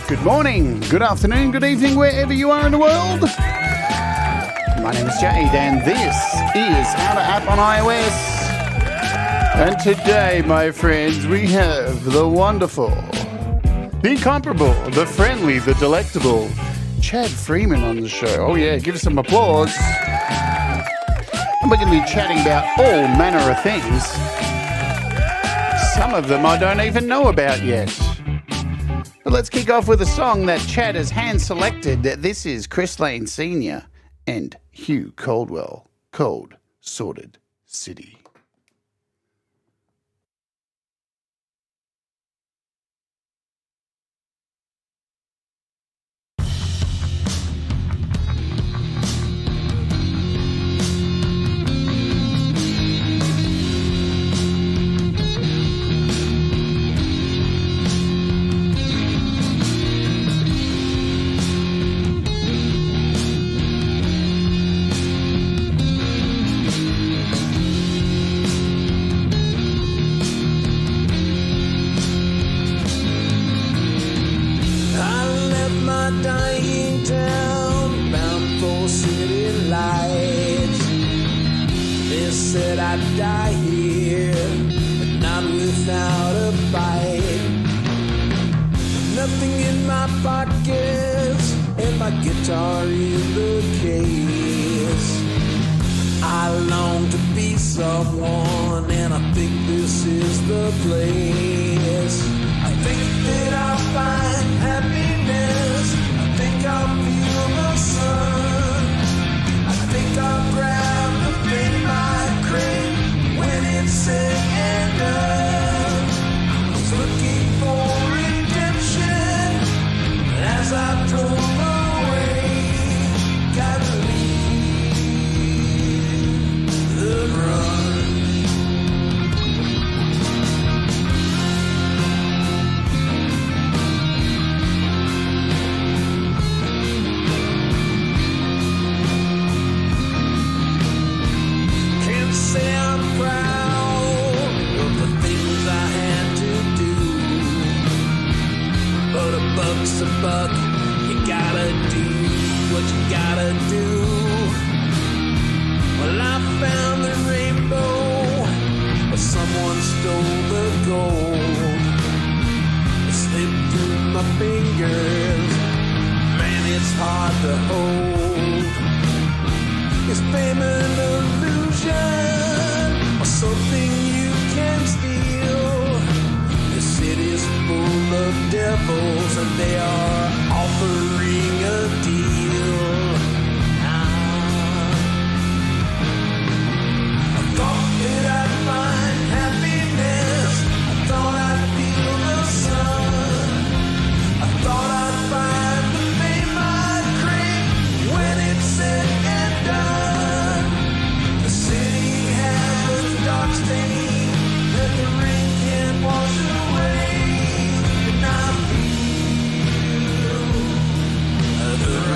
Good morning, good afternoon, good evening, wherever you are in the world. My name is Jade, and this is How to App on iOS. And today, my friends, we have the wonderful, the incomparable, the friendly, the delectable Chad Freeman on the show. Oh yeah, give us some applause. And we're going to be chatting about all manner of things. Some of them I don't even know about yet. But let's kick off with a song that Chad has hand-selected. This is Chris Lane Sr. and Hugh Caldwell, Cold Sorted City. The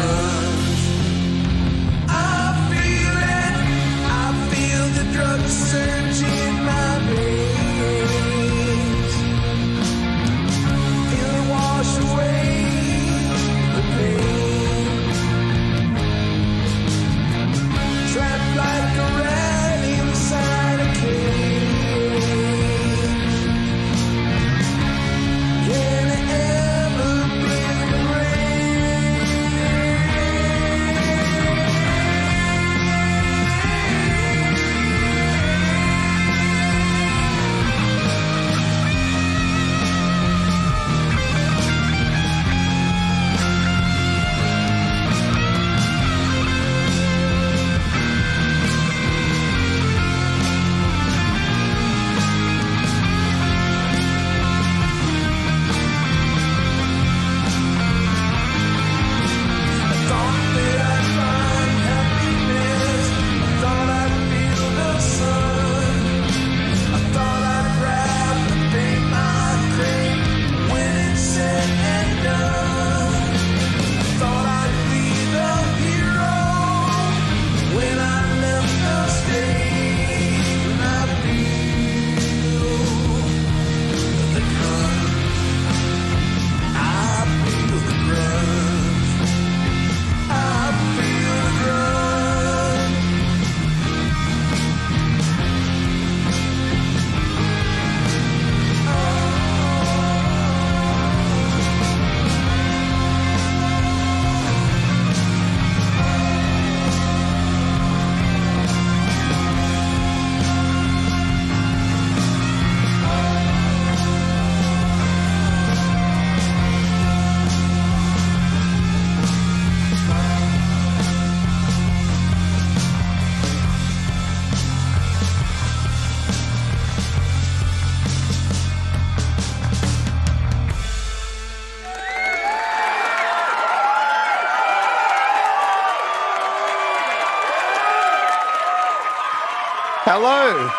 Hello.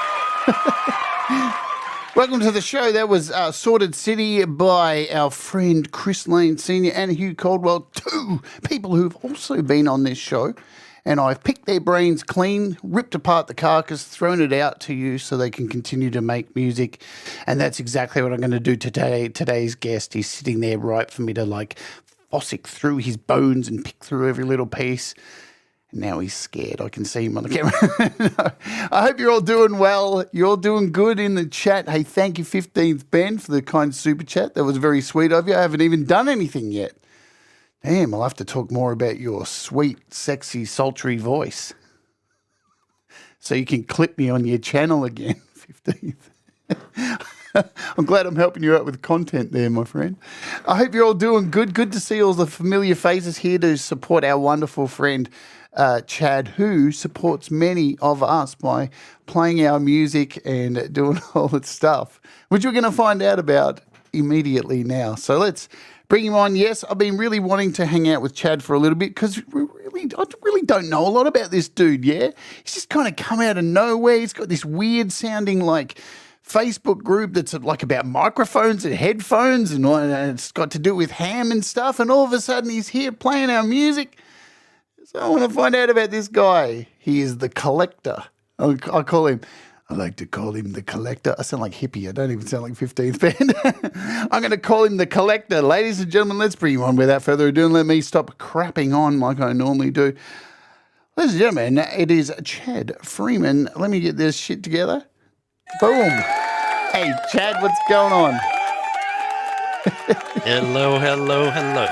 Welcome to the show. That was Sorted City by our friend Chris Lane Sr. and Hugh Caldwell, two people who've also been on this show. And I've picked their brains clean, ripped apart the carcass, thrown it out to you so they can continue to make music. And that's exactly what I'm going to do today. Today's guest, he's sitting there right for me to like fossick through his bones and pick through every little piece. Now he's scared. I can see him on the camera. I hope you're all doing well. You're all doing good in the chat. Hey, thank you, 15th Ben, for the kind super chat. That was very sweet of you. I haven't even done anything yet. Damn, I'll have to talk more about your sweet, sexy, sultry voice so you can clip me on your channel again, 15th. I'm glad I'm helping you out with content there, my friend. I hope you're all doing good. Good to see all the familiar faces here to support our wonderful friend, Chad, who supports many of us by playing our music and doing all that stuff, which we're going to find out about immediately now. So let's bring him on. Yes, I've been really wanting to hang out with Chad for a little bit because I really don't know a lot about this dude, yeah? He's just kind of come out of nowhere. He's got this weird sounding like Facebook group that's like about microphones and headphones and it's got to do with ham and stuff. And all of a sudden he's here playing our music. So I want to find out about this guy. He is the collector. I like to call him the collector. I sound like hippie. I don't even sound like 15th Ben. I'm going to call him the collector. Ladies and gentlemen, let's bring him on without further ado and let me stop crapping on like I normally do. Ladies and gentlemen, it is Chad Freeman. Let me get this shit together. Boom. Hey, Chad, what's going on? Hello.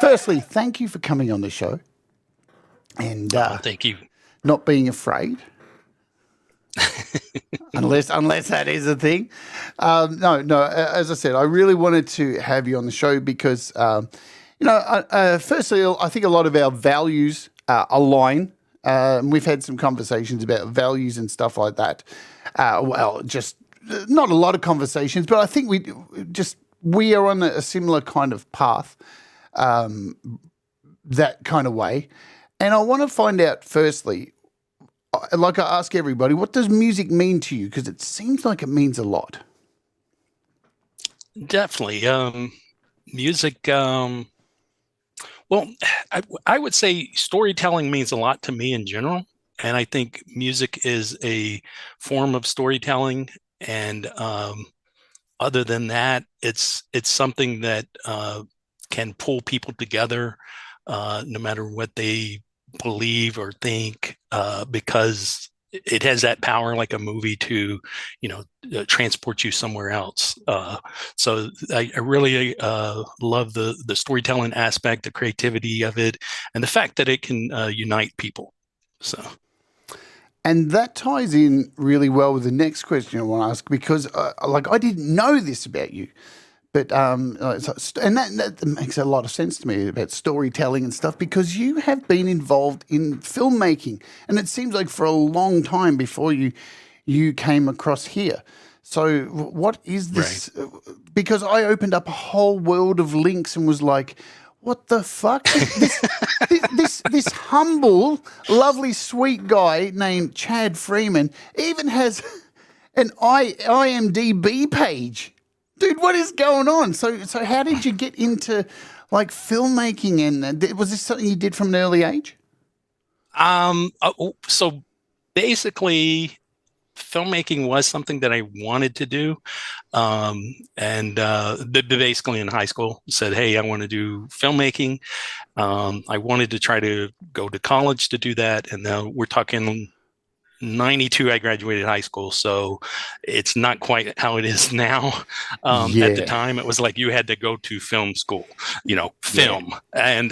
Firstly, thank you for coming on the show. And thank you. Not being afraid. unless that is a thing. No. As I said, I really wanted to have you on the show because, firstly, I think a lot of our values align. We've had some conversations about values and stuff like that. Just not a lot of conversations, but I think we are on a similar kind of path, that kind of way. And I want to find out, firstly, like I ask everybody, what does music mean to you? Because it seems like it means a lot. Definitely. Music, I would say storytelling means a lot to me in general. And I think music is a form of storytelling. And other than that, it's something that can pull people together, no matter what they believe or think, because it has that power, like a movie, to transport you somewhere else. So I really love the storytelling aspect, the creativity of it, and the fact that it can unite people. And that ties in really well with the next question I want to ask, because I didn't know this about you. But and that makes a lot of sense to me about storytelling and stuff, because you have been involved in filmmaking, and it seems like for a long time before you came across here. So what is this? Right. Because I opened up a whole world of links and was like, what the fuck? This humble, lovely, sweet guy named Chad Freeman even has an IMDb page. Dude, what is going on? So how did you get into like filmmaking, and was this something you did from an early age? So basically, filmmaking was something that I wanted to do, and basically in high school said, "Hey, I want to do filmmaking." I wanted to try to go to college to do that, and now we're talking 92, I graduated high school, so it's not quite how it is now. At the time, it was like you had to go to film school, film. Yeah. And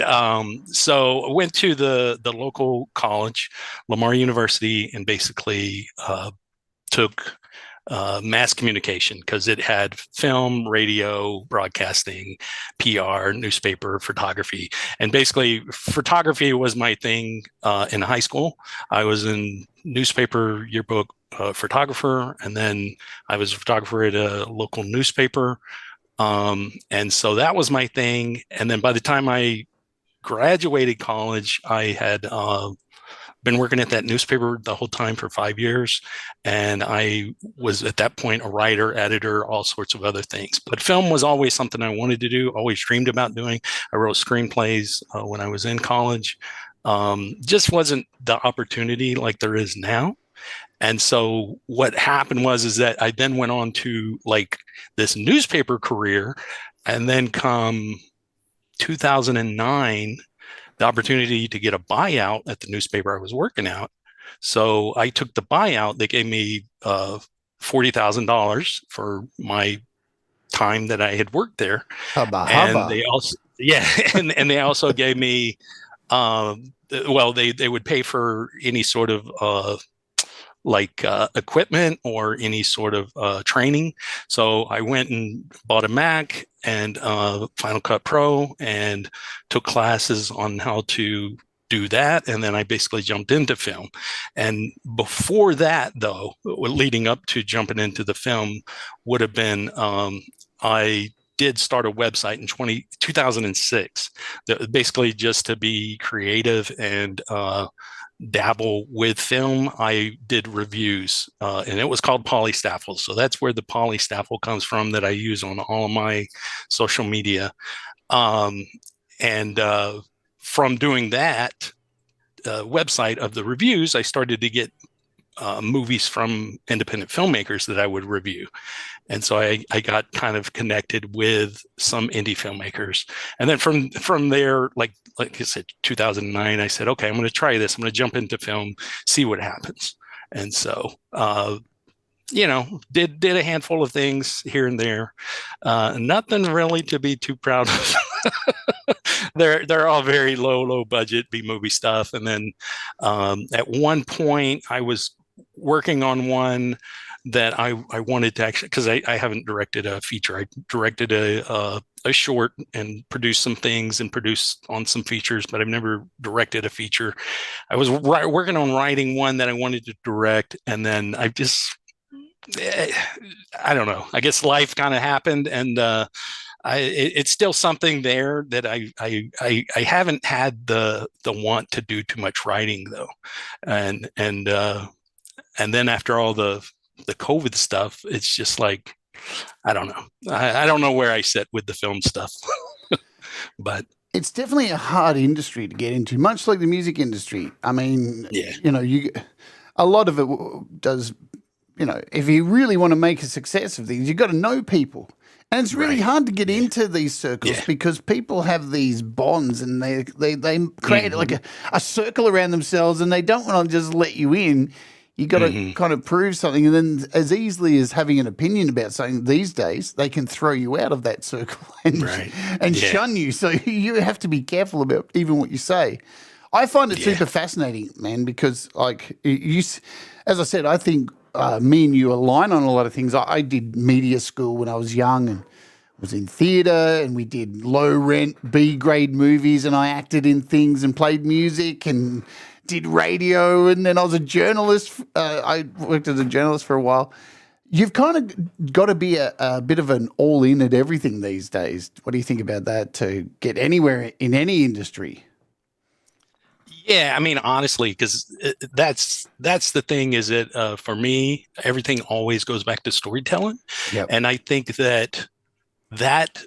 so I went to the local college, Lamar University, and basically took mass communication, because it had film, radio, broadcasting, PR, newspaper, photography. And basically photography was my thing in high school. I was in newspaper yearbook photographer, and then I was a photographer at a local newspaper. And so that was my thing. And then by the time I graduated college, I had been working at that newspaper the whole time for 5 years. And I was at that point a writer, editor, all sorts of other things. But film was always something I wanted to do, always dreamed about doing. I wrote screenplays when I was in college. Just wasn't the opportunity like there is now. And so what happened is that I then went on to like this newspaper career, and then come 2009, the opportunity to get a buyout at the newspaper I was working at. So I took the buyout. They gave me $40,000 for my time that I had worked there. And they also, and they also gave me, they would pay for any sort of equipment or any sort of training. So I went and bought a Mac and Final Cut Pro and took classes on how to do that. And then I basically jumped into film. And before that, though, leading up to jumping into the film would have been, I did start a website in 2006, basically just to be creative and dabble with film. I did reviews, and it was called Polystaffle. So that's where the Polystaffle comes from that I use on all of my social media. And from doing that website of the reviews, I started to get movies from independent filmmakers that I would review. And so I got kind of connected with some indie filmmakers. And then from there, like I said, 2009, I said, okay, I'm going to try this. I'm going to jump into film, see what happens. And so, did a handful of things here and there. Nothing really to be too proud of. They're all very low budget B-movie stuff. And then at one point I was working on one that I wanted to actually, because I haven't directed a feature. I directed a short and produced some things and produced on some features, but I've never directed a feature. I was working on writing one that I wanted to direct, and then I don't know. I guess life kind of happened, and it's still something there that I haven't had the want to do too much writing though, and then after all the COVID stuff, it's just like, I don't know. I don't know where I sit with the film stuff, but it's definitely a hard industry to get into, much like the music industry. I mean, a lot of it does, if you really want to make a success of these, you've got to know people. And it's really hard to get into these circles because people have these bonds and they create like a circle around themselves, and they don't want to just let you in. You got to kind of prove something, and then as easily as having an opinion about something these days, they can throw you out of that circle and shun you. So you have to be careful about even what you say. I find it super fascinating, man, because like as I said, I think me and you align on a lot of things. I did media school when I was young and was in theatre, and we did low rent B grade movies, and I acted in things and played music and did radio, and then I was a journalist. I worked as a journalist for a while. You've kind of got to be a bit of an all-in at everything these days. What do you think about that to get anywhere in any industry? Yeah, I mean, honestly, because that's the thing is that for me, everything always goes back to storytelling. Yep. And I think that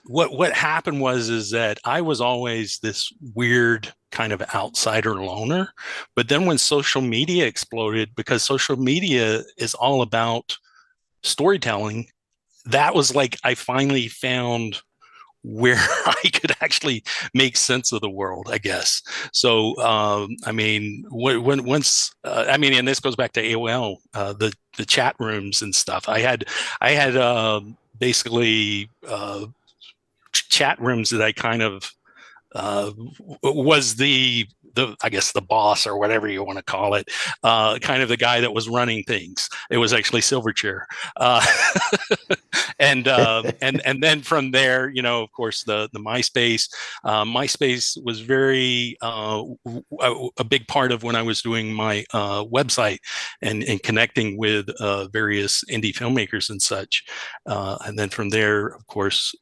what happened is that I was always this weird kind of outsider loner. But then when social media exploded, because social media is all about storytelling, that was like I finally found where I could actually make sense of the world, I guess. So, I mean, and this goes back to AOL, the chat rooms and stuff. I had basically chat rooms that I kind of was the I guess the boss or whatever you want to call it, kind of the guy that was running things. It was actually Silverchair, and then from there, of course, the MySpace. MySpace was very a big part of when I was doing my website and connecting with various indie filmmakers and such. And then from there, of course,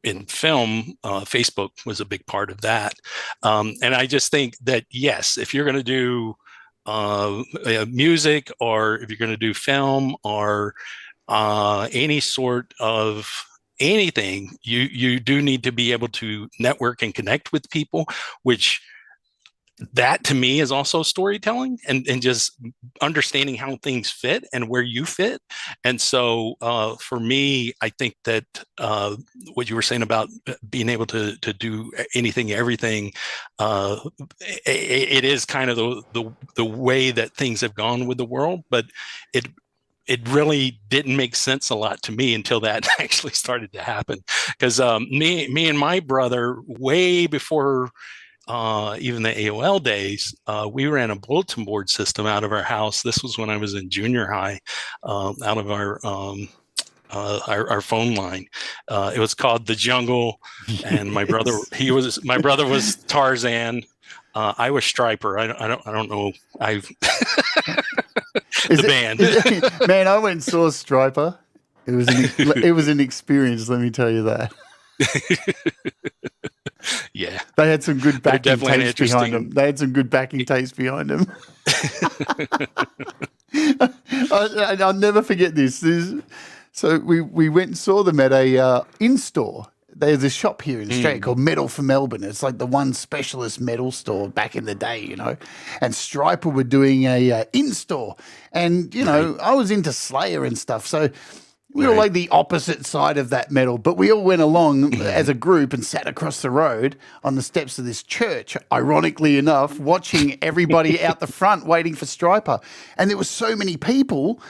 in film, Facebook was a big part of that. And I just think that, yes, if you're going to do music, or if you're going to do film, or any sort of anything, you do need to be able to network and connect with people, which that to me is also storytelling, and just understanding how things fit and where you fit. And so for me, I think that what you were saying about being able to do anything, everything, it is kind of the way that things have gone with the world, but it really didn't make sense a lot to me until that actually started to happen. Because me and my brother, way before even the AOL days, we ran a bulletin board system out of our house. This was when I was in junior high, out of our phone line. It was called The Jungle, and my brother was Tarzan. I was Striper. I don't know. The band. Man, I went and saw Striper. It was an experience. Let me tell you that. Yeah, they had some good backing tapes behind them. I'll never forget this. So we went and saw them at a in-store. There's a shop here in Australia called Metal for Melbourne. It's like the one specialist metal store back in the day, you know. And Striper were doing a in-store. And, you know, I was into Slayer and stuff. So we were like the opposite side of that metal. But we all went along as a group and sat across the road on the steps of this church, ironically enough, watching everybody out the front waiting for Striper. And there were so many people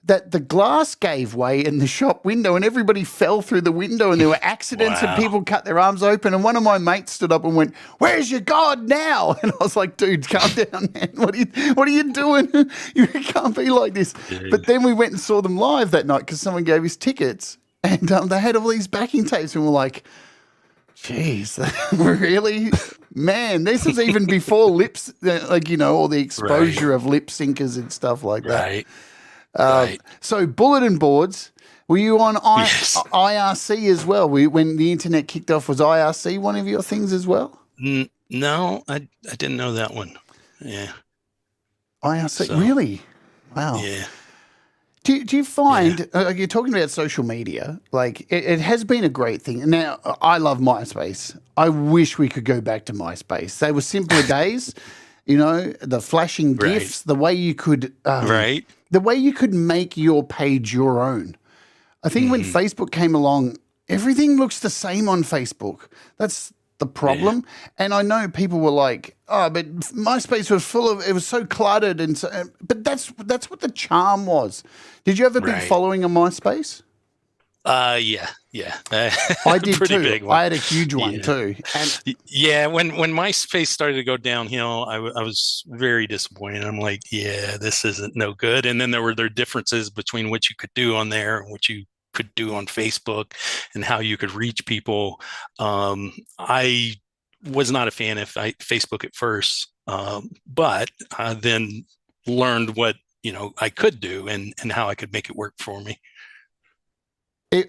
that the glass gave way in the shop window and everybody fell through the window, and there were accidents and people cut their arms open. And one of my mates stood up and went, "Where's your God now?" And I was like, "Dude, calm down, man. What are you doing? You can't be like this." But then we went and saw them live that night because someone gave us tickets, and they had all these backing tapes, and we're like, "Jeez, really? Man, this was even before lips, like, you know, all the exposure of lip syncers and stuff like that." So bulletin boards, were you on IRC as well? When the internet kicked off, was IRC one of your things as well? No, I didn't know that one. Yeah. IRC, really? Wow. Yeah. Do you find, like, you're talking about social media, like it has been a great thing. Now, I love MySpace. I wish we could go back to MySpace. They were simpler days, you know, the flashing GIFs, the way you could the way you could make your page your own. I think when Facebook came along, everything looks the same on Facebook. That's the problem. Yeah. And I know people were like, "Oh, but MySpace was full of, it was so cluttered." And so, but that's what the charm was. Did you have a big following on MySpace? Yeah. I did too. Big one. I had a huge one too. And when MySpace started to go downhill, I was very disappointed. I'm like, yeah, this isn't no good. And then there were differences between what you could do on there and what you could do on Facebook and how you could reach people. I was not a fan of Facebook at first, but I then learned what, you know, I could do and how I could make it work for me.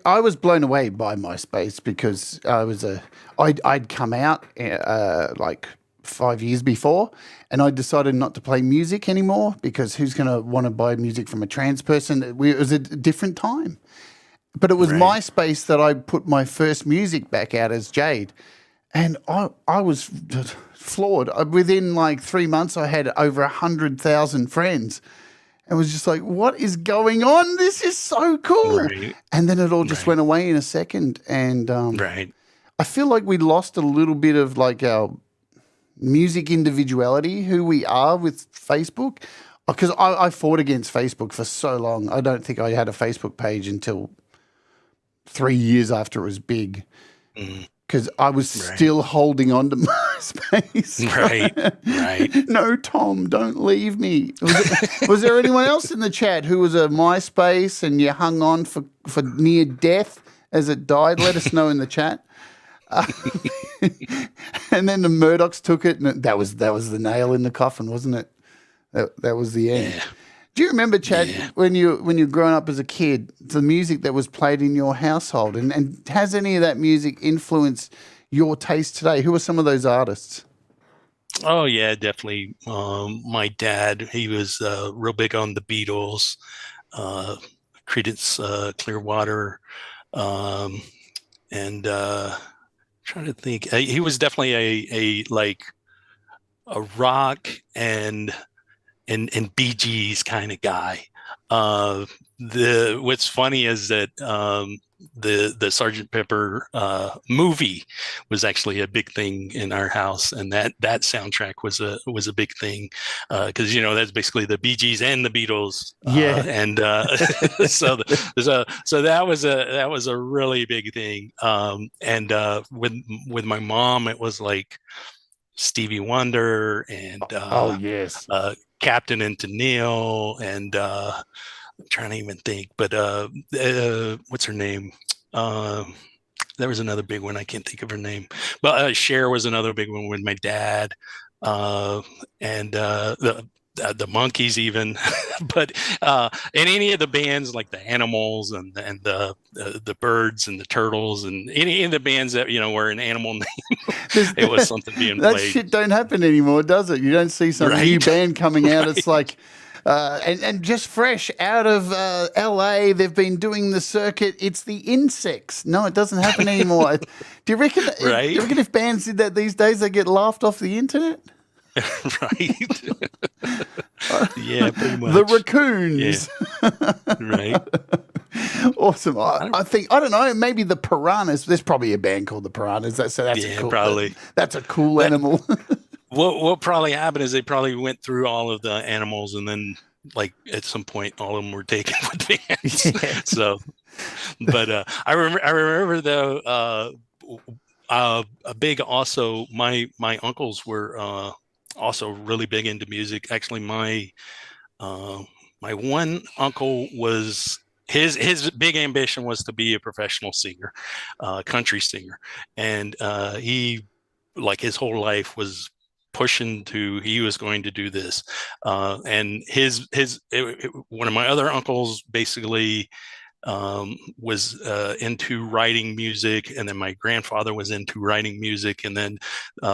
I was blown away by MySpace because I'd come out like 5 years before, and I decided not to play music anymore because who's going to want to buy music from a trans person? It was a different time. But it was MySpace that I put my first music back out as Jade. And I was floored. Within like 3 months, I had over 100,000 friends. And was just like, what is going on? This is so cool. Right. And then it all just went away in a second. And I feel like we lost a little bit of like our music individuality, who we are with Facebook. Because I fought against Facebook for so long. I don't think I had a Facebook page until 3 years after it was big. Because I was still holding on to MySpace. Right. No, Tom, don't leave me. Was there anyone else in the chat who was a MySpace and you hung on for near death as it died? Let us know in the chat. And then the Murdochs took it, and that was the nail in the coffin, wasn't it? That was the end. Yeah. Do you remember, Chad, when you were growing up as a kid, the music that was played in your household? And has any of that music influenced your taste today? Who are some of those artists? Oh yeah, definitely. My dad, he was real big on the Beatles, uh, Creedence Clearwater, um, and trying to think. He was definitely a like a rock and Bee Gees kind of guy. Uh, the what's funny is that the Sergeant Pepper movie was actually a big thing in our house, and that soundtrack was a big thing because you know that's basically the Bee Gees and the Beatles, Yeah. and so that was a really big thing. And with my mom, it was like Stevie Wonder and Oh, yes. Captain and Tennille and I'm trying to even think, but what's her name? Uh, there was another big one. I can't think of her name, but Cher was another big one with my dad, uh, and the Monkeys even, but and any of the bands like the Animals and the Birds and the Turtles and any of the bands that you know were an animal name, it was something being That played, shit don't happen anymore, does it? You don't see some new right? band coming out. It's Right. like, and just fresh out of LA, they've been doing the circuit. It's the Insects. No, it doesn't happen anymore. Do you reckon? Do Right. you reckon if bands did that these days, they get laughed off the internet? Right. Yeah, pretty The much. Yeah, Raccoons. right. Awesome. I don't, I think I don't know. Maybe the Piranhas. There's probably a band called the Piranhas. That's a yeah, cool. probably. That's a cool But animal. what probably happened is they probably went through all of the animals and then like at some point all of them were taken with bands. Yeah. So, but I remember though a big also my uncles were also really big into music. Actually, uh, my one uncle was his big ambition was to be a professional singer, country singer, and he like his whole life was pushing to he was going to do this and one of my other uncles basically was into writing music, and then my grandfather was into writing music, and then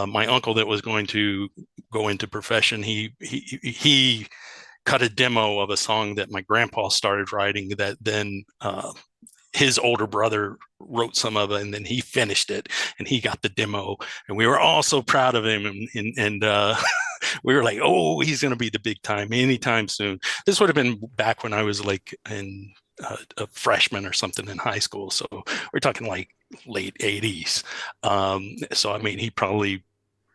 my uncle that was going to go into profession, he cut a demo of a song that my grandpa started writing that then his older brother wrote some of it and then he finished it and he got the demo and we were all so proud of him and we were like, oh, he's going to be the big time anytime soon. This would have been back when I was like in a freshman or something in high school, so we're talking like late 80s. So I mean he probably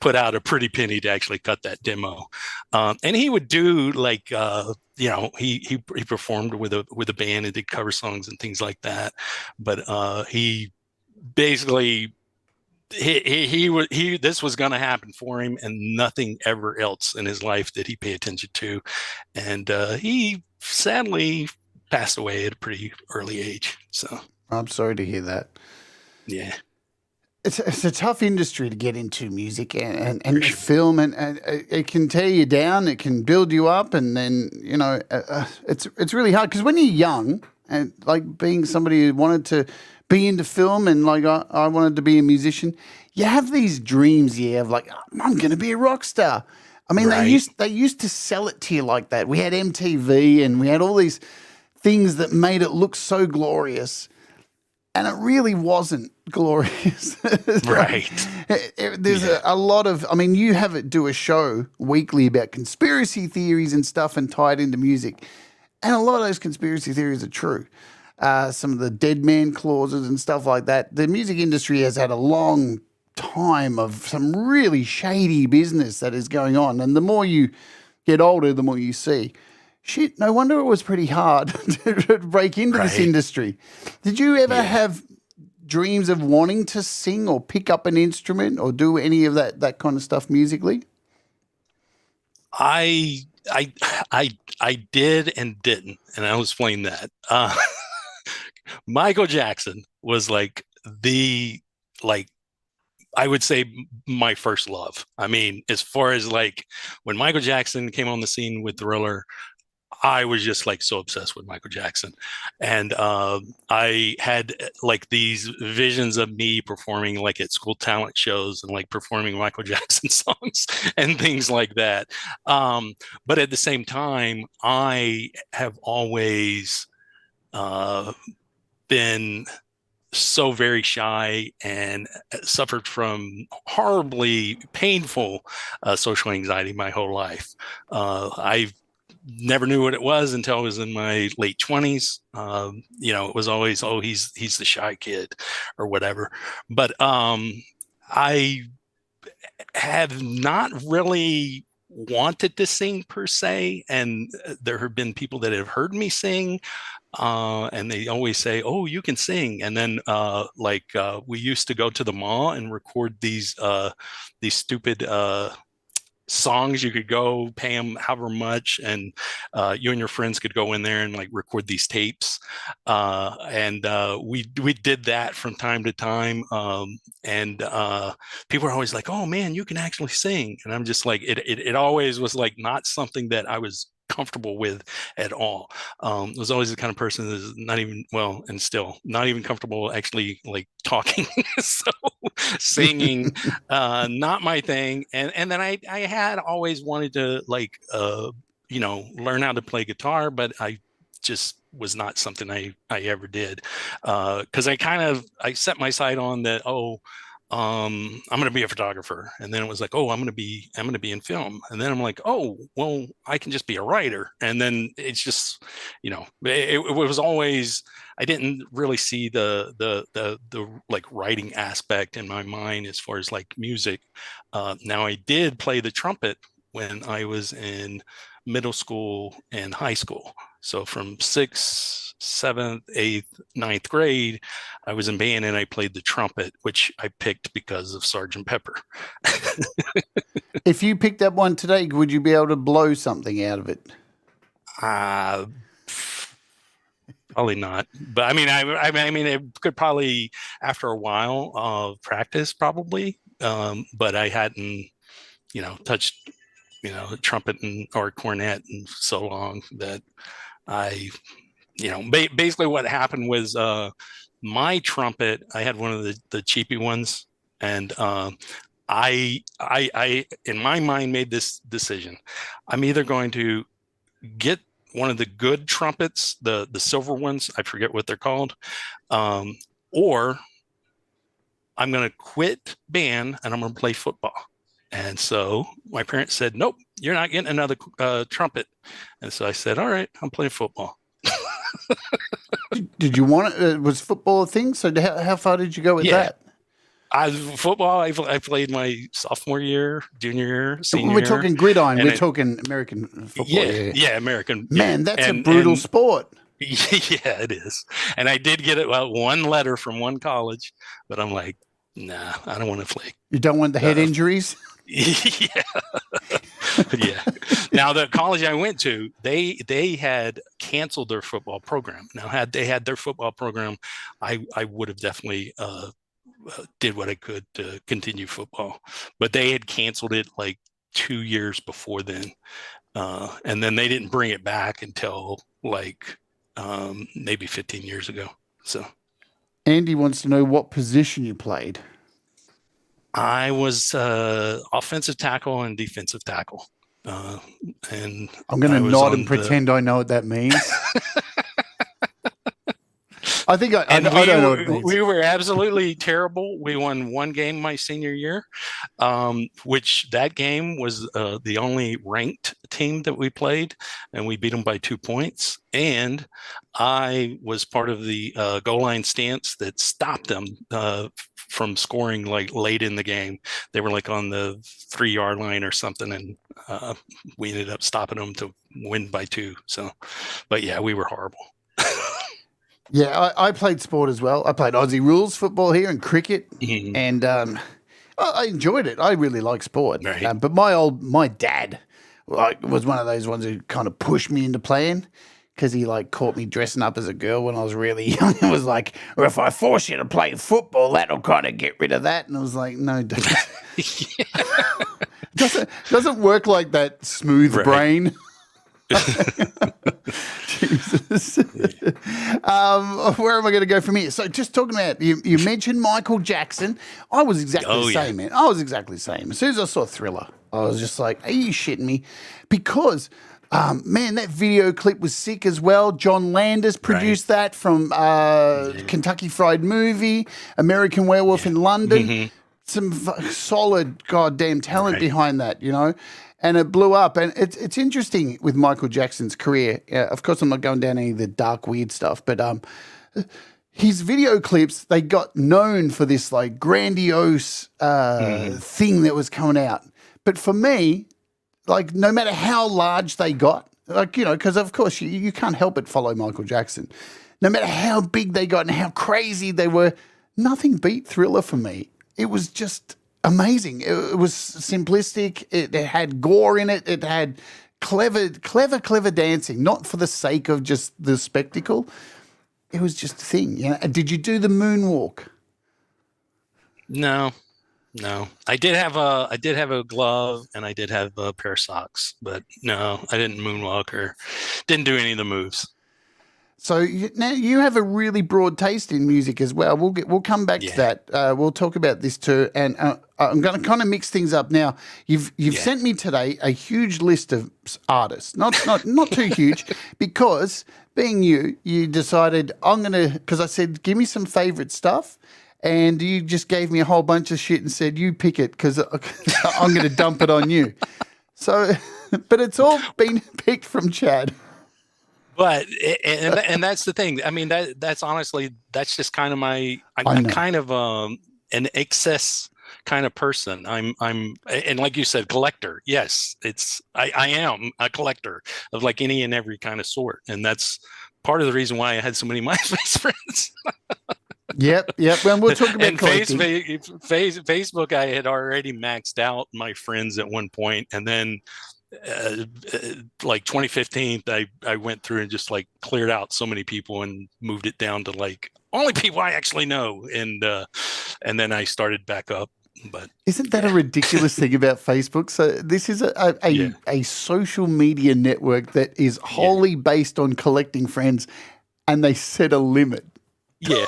put out a pretty penny to actually cut that demo. And he would do like you know he performed with a band and did cover songs and things like that. But he basically he this was going to happen for him, and nothing ever else in his life did he pay attention to, and he sadly passed away at a pretty early age. So I'm sorry to hear that. yeah, It's a tough industry to get into, music for and sure. film, and it can tear you down, it can build you up, and then it's really hard because when you're young and like being somebody who wanted to be into film and like I wanted to be a musician, you have these dreams. You have like I'm going to be a rock star. I mean, Right. they used to sell it to you like that. We had MTV and we had all these things that made it look so glorious, and it really wasn't glorious. Like, Right. there's Yeah. a lot of, I mean, you have it do a show weekly about conspiracy theories and stuff and tie it into music. And a lot of those conspiracy theories are true. Some of the dead man clauses and stuff like that. The music industry has had a long time of some really shady business that is going on. And the more you get older, the more you see. Shit, no wonder it was pretty hard to break into this Right. industry. Did you ever Yeah. have dreams of wanting to sing or pick up an instrument or do any of that kind of stuff musically? I I I did and didn't, and I'll explain that. Michael Jackson was like the like I would say my first love. I mean, as far as like when Michael Jackson came on the scene with Thriller, I was just like so obsessed with Michael Jackson. And I had like these visions of me performing like at school talent shows and like performing Michael Jackson songs and things like that. But at the same time, I have always been so very shy and suffered from horribly painful social anxiety my whole life. I never knew what it was until I was in my late 20s. It was always, oh, he's the shy kid or whatever. But I have not really wanted to sing per se, and there have been people that have heard me sing, and they always say, oh, you can sing. And then we used to go to the mall and record these stupid songs. You could go pay them however much, and you and your friends could go in there and like record these tapes, and we did that from time to time, and people are always like, oh man, you can actually sing. And I'm just like, it always was like not something that I was comfortable with at all. Was always the kind of person that's not even, well, and still not even comfortable actually like talking. So singing, not my thing. And then I had always wanted to like learn how to play guitar, but I just was not something I ever did, because I set my sight on that, I'm going to be a photographer. And then it was like, oh, I'm going to be in film. And then I'm like, oh, well, I can just be a writer. And then it's just, it was always, I didn't really see the like writing aspect in my mind as far as like music. Now I did play the trumpet when I was in middle school and high school. So from 6th, 7th, 8th, 9th grade, I was in band and I played the trumpet, which I picked because of Sgt. Pepper. If you picked up one today, would you be able to blow something out of it? Probably not. But I mean, I mean, it could probably, after a while of practice, probably. But I hadn't, touched, trumpet or cornet in so long that I, basically what happened was my trumpet, I had one of the cheapy ones, and I in my mind made this decision. I'm either going to get one of the good trumpets, the silver ones, I forget what they're called, or I'm going to quit band and I'm going to play football. And so my parents said, nope, you're not getting another trumpet. And so I said, all right, I'm playing football. Did you want it? Was football a thing? So how far did you go with that? Football, I played my sophomore year, junior year, senior year. We're talking gridiron. We're it, talking American football. Yeah, American. Man, that's a brutal sport. Yeah, it is. And I did get one letter from one college, but I'm like, nah, I don't want to play. You don't want the head injuries? Yeah. Yeah. Now the college I went to, they had canceled their football program. Now had they had their football program, I would have definitely did what I could to continue football, but they had canceled it like 2 years before then, and then they didn't bring it back until like maybe 15 years ago. So Andy wants to know what position you played. I was offensive tackle and defensive tackle. And I'm going to nod and pretend I know what that means. I think I don't know what it means. We were absolutely terrible. We won one game my senior year, which that game was the only ranked team that we played, and we beat them by 2 points. And I was part of the goal line stance that stopped them from scoring like late in the game. They were like on the 3-yard line or something, and we ended up stopping them to win by 2. So, but yeah, we were horrible. Yeah, I played sport as well. I played Aussie rules football here and cricket, and I enjoyed it. I really like sport. Right. But my dad was one of those ones who kind of pushed me into playing, because he like caught me dressing up as a girl when I was really young. It was like, well, if I force you to play football, that'll kind of get rid of that. And I was like, no, doesn't work like that. Smooth brain. Where am I going to go from here? So just talking about, you mentioned Michael Jackson. I was exactly the same, man. I was exactly the same. As soon as I saw Thriller, I was just like, are you shitting me? Because, man, that video clip was sick as well. John Landis produced that from Kentucky Fried Movie, American Werewolf in London. Some solid goddamn talent behind that, you know, and it blew up. And it's interesting with Michael Jackson's career. Of course, I'm not going down any of the dark, weird stuff, but his video clips, they got known for this like grandiose thing that was coming out. But for me, like no matter how large they got, like, you know, because of course you can't help but follow Michael Jackson. No matter how big they got and how crazy they were, nothing beat Thriller for me. It was just amazing. It was simplistic. It had gore in it. It had clever dancing, not for the sake of just the spectacle. It was just a thing. You know? Did you do the moonwalk? No. I did have a glove and I did have a pair of socks, but no, I didn't moonwalk or didn't do any of the moves. So now you have a really broad taste in music as well. We'll come back to that. We'll talk about this too, and I'm going to kind of mix things up now. You've sent me today a huge list of artists, not too huge, because being you decided because I said give me some favorite stuff, and you just gave me a whole bunch of shit and said you pick it because I'm going to dump it on you. So, but it's all been picked from Chad. But and that's the thing. I mean, that's honestly, that's just kind of I'm kind of an excess kind of person. I'm and like you said, collector. Yes, I am a collector of like any and every kind of sort, and that's part of the reason why I had so many MySpace friends. Yep. Well, we'll talk about collecting. Facebook, I had already maxed out my friends at one point, and then like 2015 I went through and just like cleared out so many people and moved it down to like only people I actually know, and then I started back up. But isn't that a ridiculous thing about Facebook? So this is a social media network that is wholly based on collecting friends, and they set a limit. Yeah.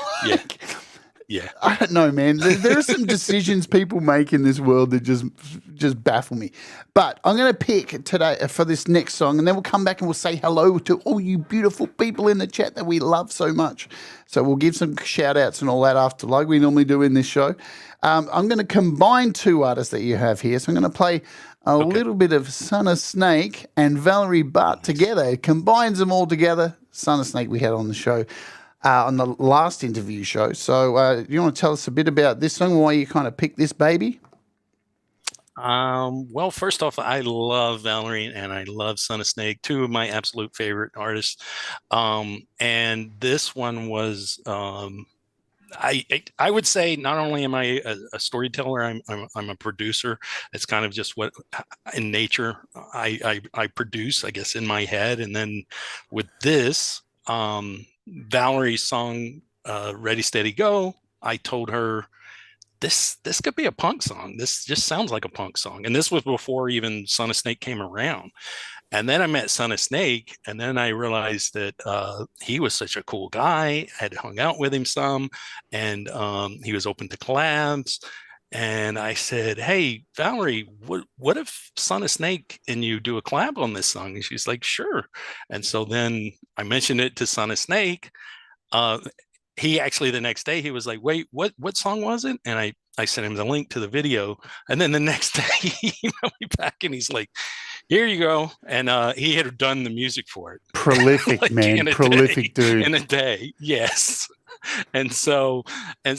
I don't know, man. There are some decisions people make in this world that just baffle me. But I'm going to pick today for this next song, and then we'll come back and we'll say hello to all you beautiful people in the chat that we love so much. So we'll give some shout-outs and all that after, like we normally do in this show. I'm going to combine two artists that you have here. So I'm going to play a little bit of Son of Snake and Valerie Butt together. It combines them all together. Son of Snake we had on the show. On the last interview show. So you want to tell us a bit about this song, why you kind of picked this baby? Well, first off, I love Valerie and I love Son of Snake, two of my absolute favorite artists. And this one was, I would say not only am I a storyteller, I'm a producer. It's kind of just what in nature I produce, I guess, in my head. And then with this, Valerie's song, Ready, Steady, Go, I told her this could be a punk song. This just sounds like a punk song. And this was before even Son of Snake came around. And then I met Son of Snake, and then I realized that he was such a cool guy. I had hung out with him some, and he was open to collabs. And I said, hey, Valerie, what if Son of Snake and you do a collab on this song? And she's like, sure. And so then I mentioned it to Son of Snake. He actually, the next day, he was like, wait, what song was it? And I sent him the link to the video. And then the next day he emailed me back and he's like, here you go. And he had done the music for it. Prolific, like man. Prolific dude. In a day. Yes. And so I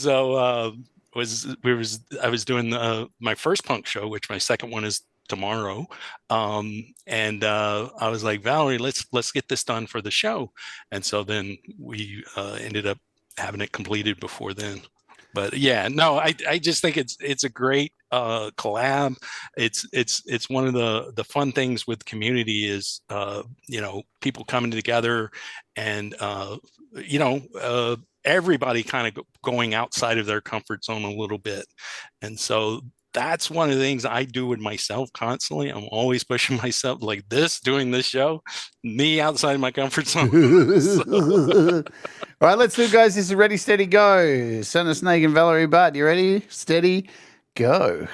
was doing my first punk show, which my second one is tomorrow, and I was like, Valerie, let's get this done for the show, and so then we ended up having it completed before then. But yeah, no, I just think it's a great collab. It's one of the fun things with community is people coming together and everybody kind of going outside of their comfort zone a little bit. And so that's one of the things I do with myself constantly. I'm always pushing myself like this, doing this show, me outside my comfort zone. All right, let's do it, guys. This is Ready, Steady, Go. Son of Snake and Valerie Butt. You ready? Steady, go.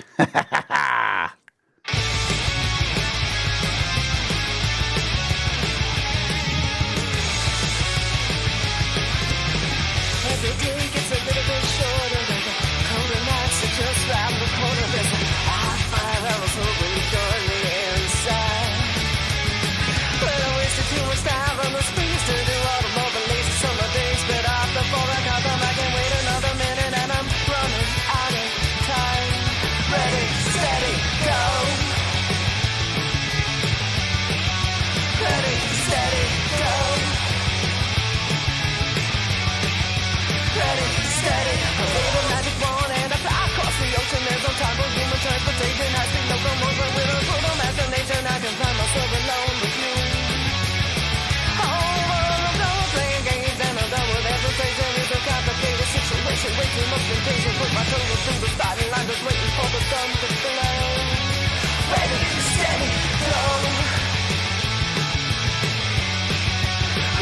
Every day gets a little bit shorter, and the colder nights are just round the corner. There's a hot fire I was hoping to join me inside. But I wasted too much time on the streets to do all the more lazy summer days. But off before I got them, I can wait another minute, and I'm running out of time. Ready, steady, go. Ready, steady, go. Ready, steady, I wave a magic wand and I fly across the ocean. There's no time for human transportation. I speak no more, but with a little imagination I can find myself alone with you. Oh, I'm done playing games and I'm done with hesitation. It's a complicated situation, way too much temptation. Put my tongue through the starting line, just waiting for the sun to glow. Ready, steady, go.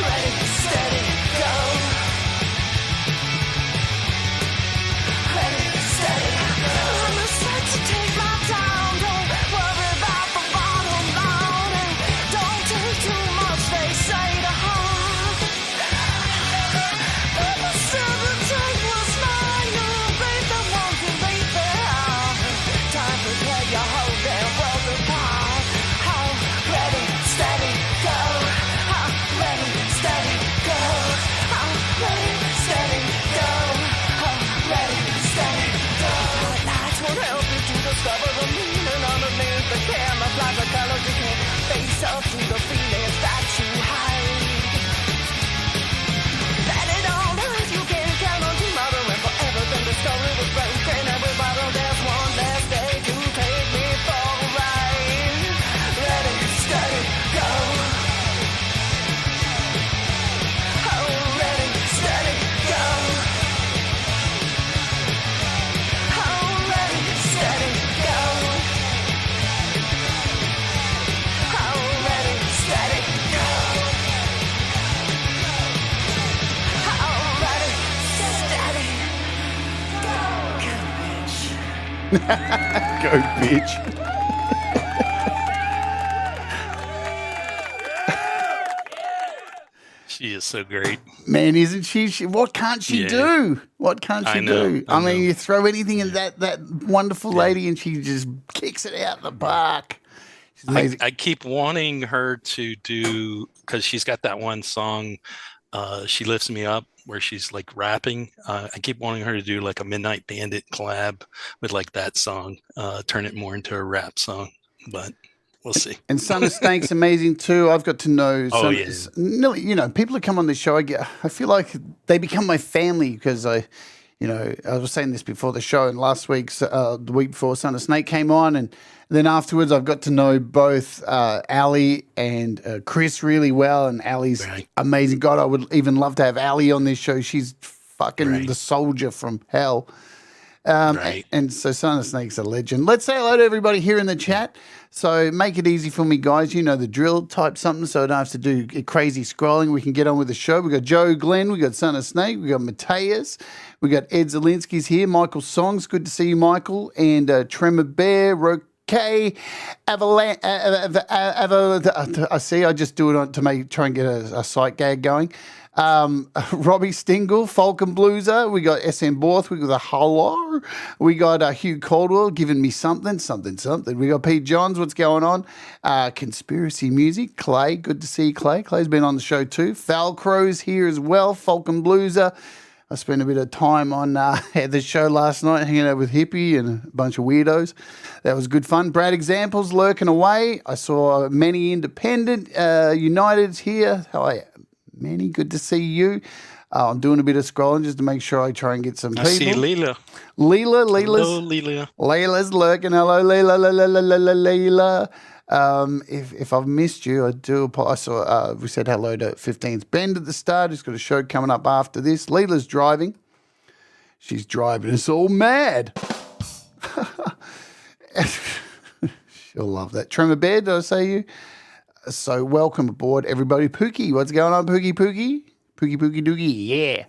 Ready, steady, go. I'm set to take my time. Don't worry about the bottom line, and don't take too much. They say to heart. But the silver tank will smile. You'll beat the ones who beat their heart. Time to tear your whole damn world apart. How ready, steady, go. How ready, steady, go. How ready, steady, go. How ready, steady. Nights won't help you to discover the meaning underneath the camouflage of colors. You can't face up to the feelings that you hide. Let it all hurt. You can't count on tomorrow and forever. Then the story was broken. Every bottle there's one last day to take me for a ride. Ready, steady, go. Oh, ready, steady, go. Go, bitch. She is so great. Man, isn't she? What can't she do? What can't she do? I mean, you throw anything in that wonderful lady and she just kicks it out the park. She's amazing. I keep wanting her to do, because she's got that one song, She Lifts Me Up, where she's like rapping. I keep wanting her to do like a Midnight Bandit collab with like that song, turn it more into a rap song, but we'll see. And Son of Snake's amazing too. I've got to know. Yeah. People who come on this show, I feel like they become my family because I was saying this before the show, and last week's the week before Son of Snake came on, and then afterwards I've got to know both Ali and Chris really well, and Ali's amazing. God, I would even love to have Ali on this show. She's fucking the soldier from hell. And so Son of Snake's a legend. Let's say hello to everybody here in the chat. So make it easy for me, guys. You know the drill. Type something so I don't have to do crazy scrolling. We can get on with the show. We got Joe Glenn. We got Son of Snake. We got Mateus. We got Ed Zielinski's here. Michael Songs. Good to see you, Michael. And Tremor Bear. Roque. I see. I just do it to try and get a sight gag going. Robbie Stingle, Falcon Blueser, we got SM Borth, we got the Hello, we got Hugh Caldwell giving me something. We got Pete Johns, what's going on? Conspiracy Music, Clay, good to see you, Clay. Clay's been on the show too. Falcrow's here as well, Falcon Blueser. I spent a bit of time on the show last night hanging out with Hippie and a bunch of weirdos. That was good fun. Brad Examples lurking away. I saw many independent Uniteds here. How are you? Manny, good to see you. I'm doing a bit of scrolling just to make sure I try and get some people. I see Leela. Leela's. Hello, Leela. Leela's lurking. Hello, Leela. If I've missed you, I do apologize. We said hello to 15th Bend at the start. He's got a show coming up after this. Leela's driving. She's driving us all mad. She'll love that. Tremor Bear, did I say you? So welcome aboard, everybody. Pookie, what's going on, Pookie? Pookie Doogie, yeah.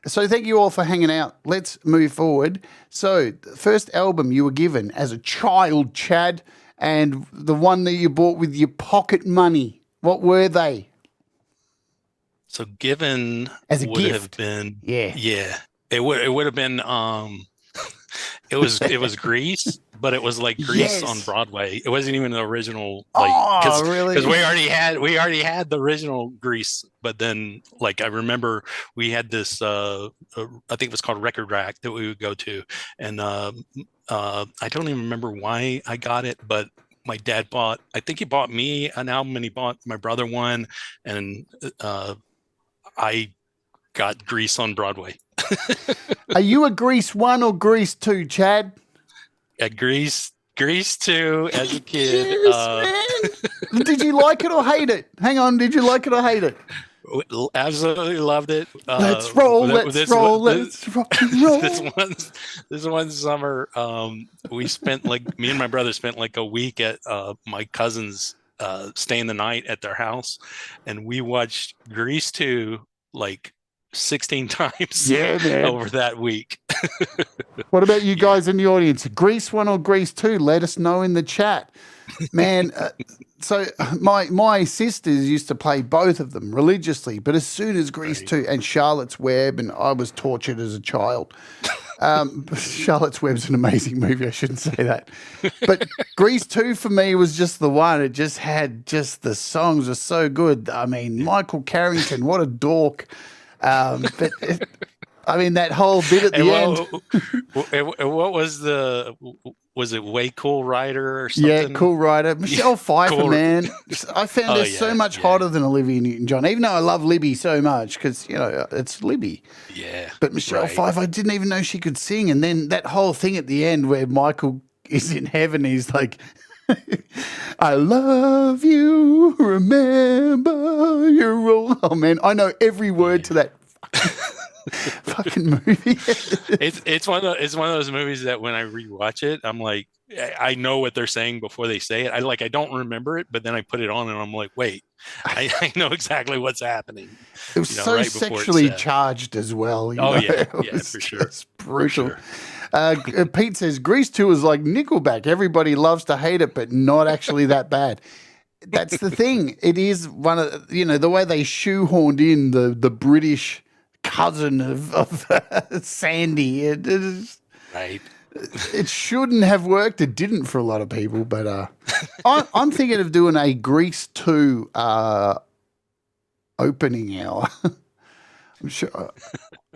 So thank you all for hanging out. Let's move forward. So the first album you were given as a child, Chad, and the one that you bought with your pocket money, what were they? So given As a would gift. have been Yeah. It would have been it was Grease, but it was like Grease on Broadway. It wasn't even the original, like, really? Because we already had the original Grease, but then like I remember we had this I think it was called Record Rack that we would go to, and I don't even remember why I got it, but my dad I think he bought me an album and he bought my brother one, and I got Grease on Broadway. Are you a Grease 1 or Grease 2, Chad? At Grease 2 as a kid. Yes, man. Did you like it or hate it? Hang on, did you like it or hate it? Absolutely loved it. Let's roll. This one summer, we spent me and my brother spent like a week at my cousin's, staying the night at their house, and we watched Grease 2 like 16 times over that week. What about you guys in the audience? Grease 1 or Grease 2? Let us know in the chat. Man, so my sisters used to play both of them religiously, but as soon as Grease 2 and Charlotte's Web, and I was tortured as a child. Charlotte's Web's an amazing movie. I shouldn't say that. But Grease 2 for me was just the one. It just had the songs are so good. I mean, Michael Carrington, what a dork. But that whole bit at the end. What was it Way Cool Rider or something? Yeah, Cool Rider. Michelle Pfeiffer, man. I found her so much hotter than Olivia Newton-John, even though I love Libby so much because, it's Libby. Yeah. But Michelle Pfeiffer, I didn't even know she could sing. And then that whole thing at the end where Michael is in heaven, he's like, I love you, remember your role. Oh, man, I know every word to that fucking movie. It's one of those movies that when I rewatch it, I'm like, I know what they're saying before they say it. I don't remember it, but then I put it on and I'm like, wait, I know exactly what's happening. It was so sexually charged as well. For sure. It's brutal. For sure. Pete says Grease 2 is like Nickelback. Everybody loves to hate it, but not actually that bad. That's the thing. It is one of the way they shoehorned in the British cousin of Sandy. It is right. It shouldn't have worked. It didn't for a lot of people, but I'm thinking of doing a Grease 2 opening hour. I'm sure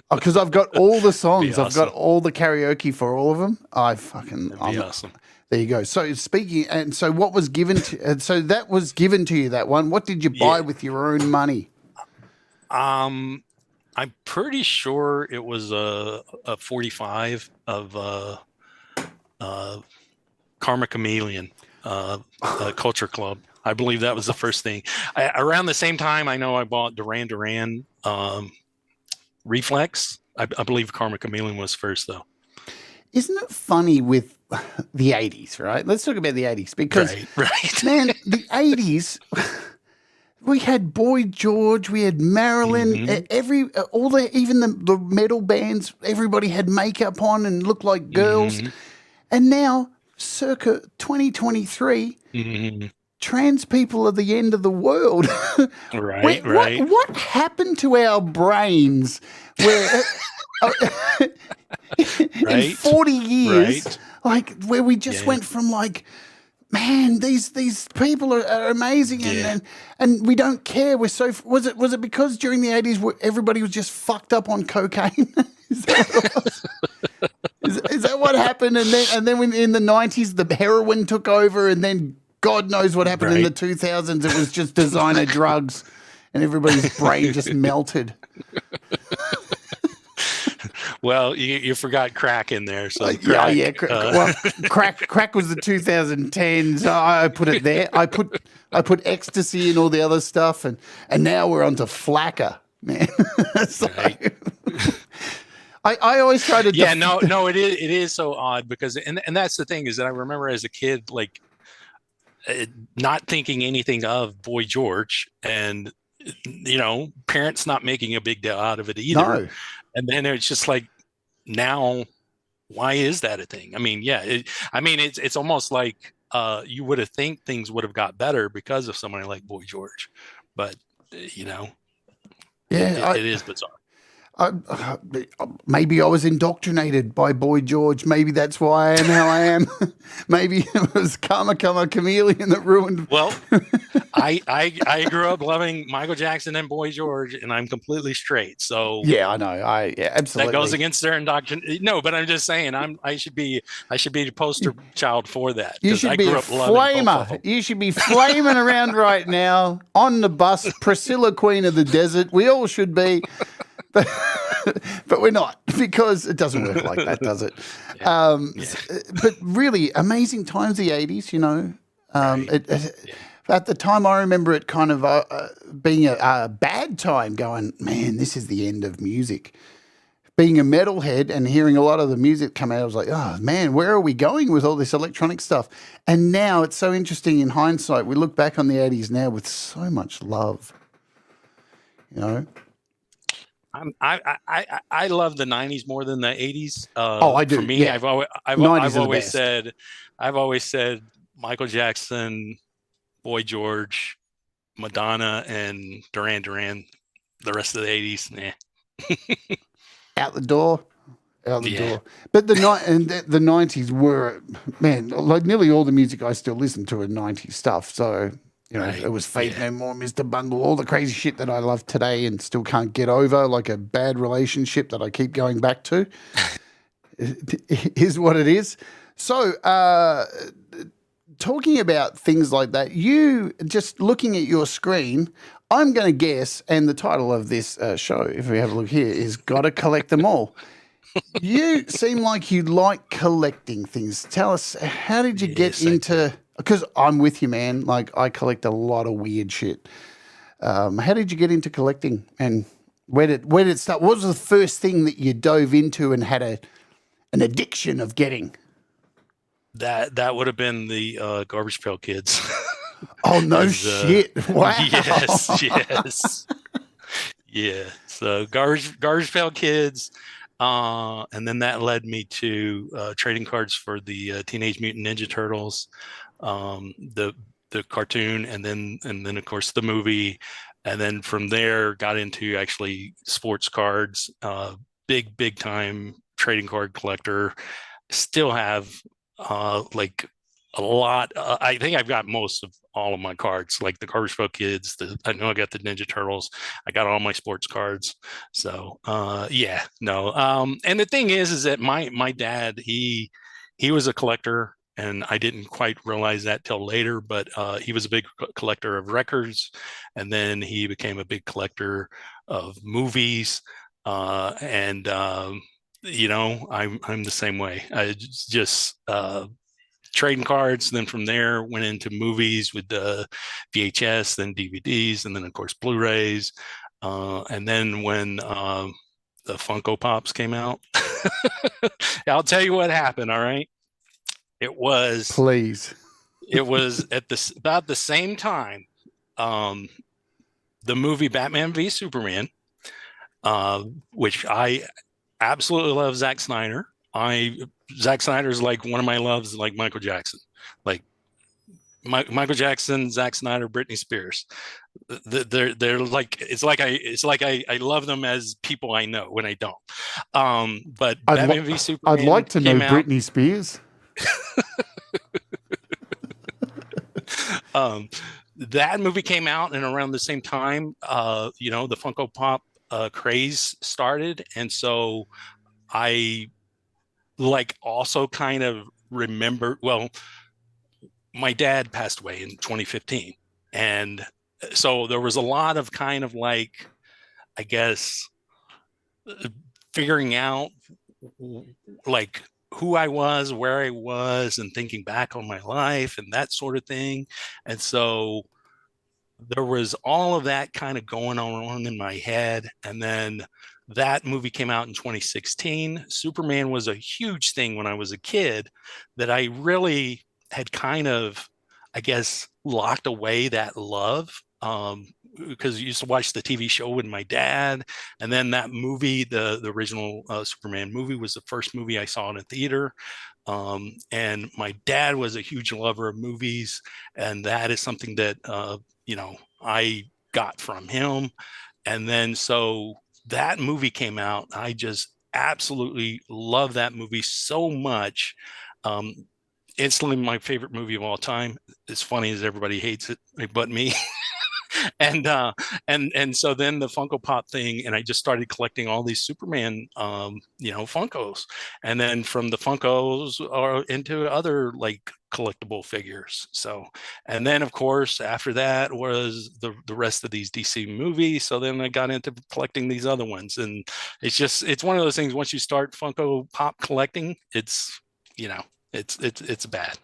because I've got all the songs. Awesome. I've got all the karaoke for all of them. That'd be awesome. There you go. So speaking, and so what was given to? And so that was given to you. That one. What did you buy with your own money? I'm pretty sure it was a 45 of Karma Chameleon Culture Club. I believe that was the first thing. Around the same time, I know I bought Duran Duran Reflex. I believe Karma Chameleon was first, though. Isn't it funny with the 80s, right? Let's talk about the 80s because, man, the 80s, we had Boy George, we had Marilyn, even the metal bands, everybody had makeup on and looked like girls. And now, circa 2023, trans people are the end of the world. Right. What happened to our brains where in 40 years, where we just went from man, these people are amazing and we don't care. We're so was it because during the 80s everybody was just fucked up on cocaine? Is that what it was? Is that what happened? And then when in the 90s the heroin took over, and then God knows what happened in the 2000s. It was just designer drugs, and everybody's brain just melted. Well, you forgot crack in there. So crack was the 2010s. I put it there. I put ecstasy and all the other stuff, and now we're on to flacker, man. I always try to. Yeah, no, it is so odd because, and that's the thing is that I remember as a kid, like not thinking anything of Boy George, and parents not making a big deal out of it either. No. And then it's just like, now, why is that a thing? I mean, yeah, it's almost like you would have think things would have got better because of somebody like Boy George, but Yeah, it is bizarre. Maybe I was indoctrinated by Boy George. Maybe that's why I am how I am. Maybe it was Karma Chameleon that ruined. Well, I grew up loving Michael Jackson and Boy George, and I'm completely straight. So yeah, I know. Yeah, absolutely. That goes against their indoctrination. No, but I'm just saying, I should be the poster child for that. You should be a flamer. You should be flaming around right now on the bus, Priscilla, Queen of the Desert. We all should be. But we're not, because it doesn't work like that, does it? Yeah. But really, amazing times, the 80s, At the time, I remember it kind of being a bad time, going, man, this is the end of music. Being a metalhead and hearing a lot of the music come out, I was like, oh, man, where are we going with all this electronic stuff? And now it's so interesting in hindsight. We look back on the 80s now with so much love, I love the 90s more than the 80s. I do. For me, yeah. I've always said Michael Jackson, Boy George, Madonna, and Duran Duran. The rest of the 80s, nah. Out the door. But the 90s were, man, like nearly all the music I still listen to are 90s stuff. So it was Faith No More, Mr. Bungle, all the crazy shit that I love today and still can't get over, like a bad relationship that I keep going back to. Is what it is. So, talking about things like that, you just looking at your screen, I'm going to guess, and the title of this show, if we have a look here, is Gotta Collect Them All. You seem like you like collecting things. Tell us, how did you get into... Because I'm with you, man. Like, I collect a lot of weird shit. How did you get into collecting, and where did it start? What was the first thing that you dove into and had an addiction of getting? That would have been the Garbage Pail Kids. Oh no shit! Wow. Yes. Yeah. So Garbage Pail Kids, and then that led me to trading cards for the Teenage Mutant Ninja Turtles. The cartoon, and then of course the movie, and then from there got into actually sports cards. Big time trading card collector. Still have like a lot. I think I've got most of all of my cards, like the Garbage Pail Kids. I know I got the Ninja Turtles. I got all my sports cards. So and the thing is that my dad, he was a collector. And I didn't quite realize that till later, but he was a big collector of records, and then he became a big collector of movies. I'm the same way. I just trading cards. Then from there went into movies with the VHS, then DVDs, and then of course Blu-rays. And then when the Funko Pops came out, I'll tell you what happened. All right. It was at about the same time, the movie Batman v Superman, which I absolutely love. Zack Snyder. Zack Snyder's like one of my loves, like Michael Jackson, like Michael Jackson, Zack Snyder, Britney Spears. They're like it's like I love them as people I know when I don't. But Batman v Superman. I'd like to know Britney Spears. That movie came out, and around the same time, the Funko Pop craze started, and so I also kind of remember. Well, my dad passed away in 2015, and so there was a lot of kind of like, I guess, figuring out like who I was, where I was, and thinking back on my life and that sort of thing. And so there was all of that kind of going on in my head. And then that movie came out in 2016. Superman was a huge thing when I was a kid that I really had kind of, I guess, locked away that love. Because I used to watch the TV show with my dad, and then that movie, the original Superman movie, was the first movie I saw in a theater. And my dad was a huge lover of movies, and that is something that I got from him. And then so that movie came out. I just absolutely love that movie so much. Um, Instantly my favorite movie of all time. As funny as everybody hates it, but me. And so then the Funko Pop thing, and I just started collecting all these Superman Funkos, and then from the Funkos are into other like collectible figures. So, and then of course after that was the rest of these DC movies. So then I got into collecting these other ones, and it's one of those things. Once you start Funko Pop collecting, it's it's bad.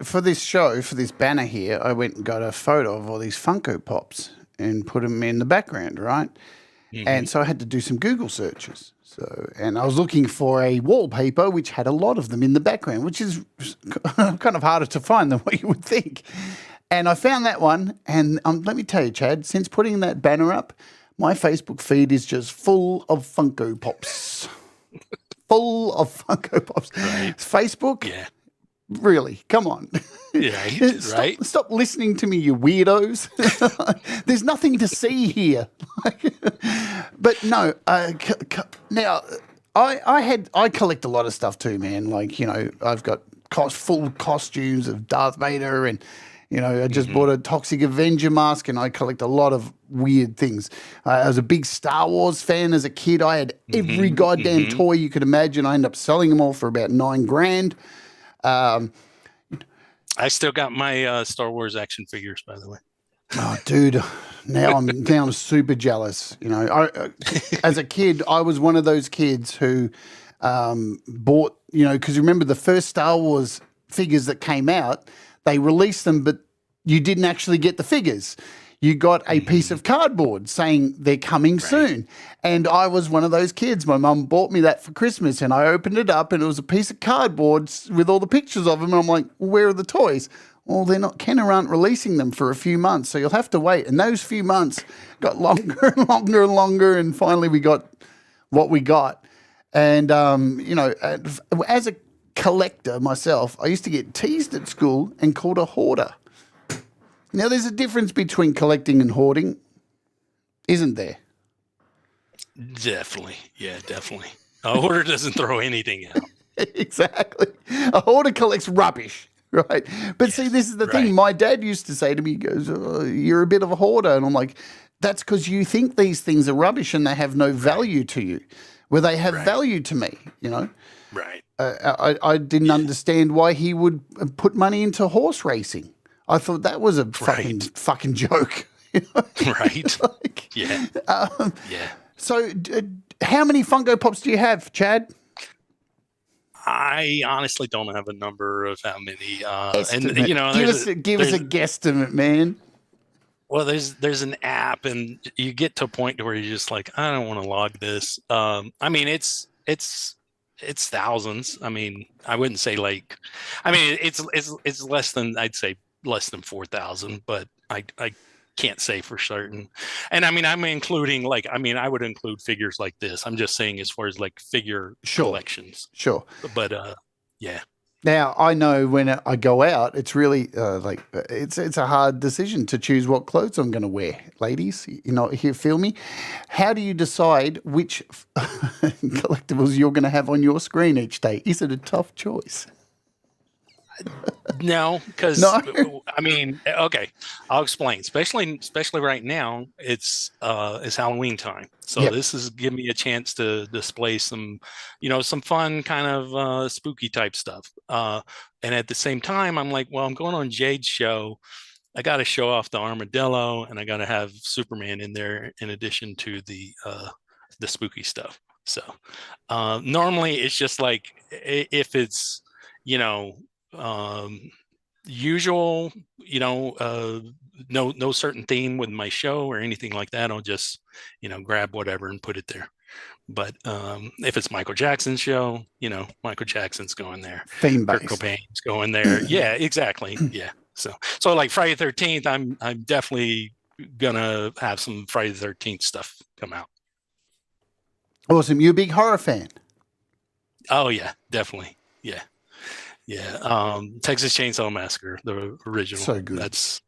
For this show, for this banner here, I went and got a photo of all these Funko Pops and put them in the background, right? Mm-hmm. And so I had to do some Google searches. And I was looking for a wallpaper which had a lot of them in the background, which is kind of harder to find than what you would think. And I found that one. And let me tell you, Chad, since putting that banner up, my Facebook feed is just full of Funko Pops. Full of Funko Pops. Right. Facebook? Yeah. Really? Come on. Yeah, right. Stop listening to me, you weirdos. There's nothing to see here. But no, now I collect a lot of stuff too, man. Like, I've got full costumes of Darth Vader, and I just bought a Toxic Avenger mask, and I collect a lot of weird things. I was a big Star Wars fan as a kid. I had every goddamn toy you could imagine. I ended up selling them all for about $9,000. I still got my Star Wars action figures, by the way. Oh, dude! Now I'm super jealous. As a kid, I was one of those kids who bought. Because remember the first Star Wars figures that came out, they released them, but you didn't actually get the figures. You got a piece of cardboard saying they're coming soon. And I was one of those kids. My mum bought me that for Christmas, and I opened it up, and it was a piece of cardboard with all the pictures of them. And I'm like, well, where are the toys? Well, they're not. Kenner aren't releasing them for a few months, so you'll have to wait. And those few months got longer and longer and longer, and finally we got what we got. And, as a collector myself, I used to get teased at school and called a hoarder. Now, there's a difference between collecting and hoarding, isn't there? Definitely. Yeah, definitely. A hoarder doesn't throw anything out. Exactly. A hoarder collects rubbish, right? But see, this is the thing. My dad used to say to me, he goes, oh, you're a bit of a hoarder. And I'm like, that's because you think these things are rubbish and they have no value to you, where they have value to me, Right. I didn't understand why he would put money into horse racing. I thought that was a fucking joke. Right. Yeah. Yeah. So how many Funko Pops do you have, Chad? I honestly don't have a number of how many. Give us a guesstimate, man. Well, there's an app, and you get to a point where you're just like, I don't want to log this. It's thousands. I mean, I wouldn't say it's less than, I'd say less than 4,000, but I can't say for certain. And I mean, I'm including I would include figures like this. I'm just saying as far as like figure collections. Sure. But yeah. Now, I know when I go out, it's really it's a hard decision to choose what clothes I'm going to wear, ladies. You feel me? How do you decide which collectibles you're going to have on your screen each day? Is it a tough choice? No, because No? I mean, okay, I'll explain. Especially right now, it's Halloween time, so this is giving me a chance to display some, some fun kind of spooky type stuff. And at the same time, I'm like, well, I'm going on Jade's show. I got to show off the armadillo, and I got to have Superman in there in addition to the spooky stuff. So normally it's just like if it's usual, no certain theme with my show or anything like that. I'll just, grab whatever and put it there. But if it's Michael Jackson's show, Michael Jackson's going there. Theme Kurt based. Cobain's going there. Yeah, exactly. Yeah. So like Friday the 13th, I'm definitely gonna have some Friday the 13th stuff come out. Awesome. You a big horror fan? Oh yeah, definitely. Yeah. Texas Chainsaw Massacre, the original. So good. That's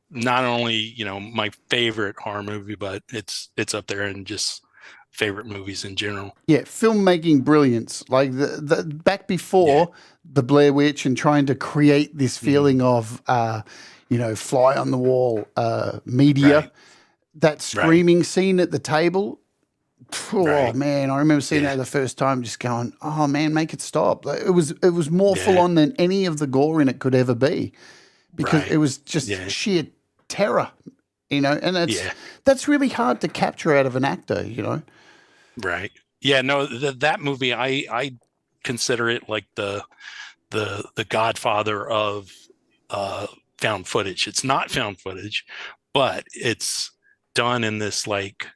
not only my favorite horror movie, but it's up there and just favorite movies in general. Yeah, filmmaking brilliance. Like the back before the Blair Witch and trying to create this feeling of fly on the wall media. Right. That screaming scene at the table. Oh man, I remember seeing that the first time, just going, "Oh man, make it stop!" Like, it was more full on than any of the gore in it could ever be, because it was just sheer terror, and that's really hard to capture out of an actor, Right. Yeah. No, that movie, I consider it like the Godfather of found footage. It's not found footage, but it's done in this like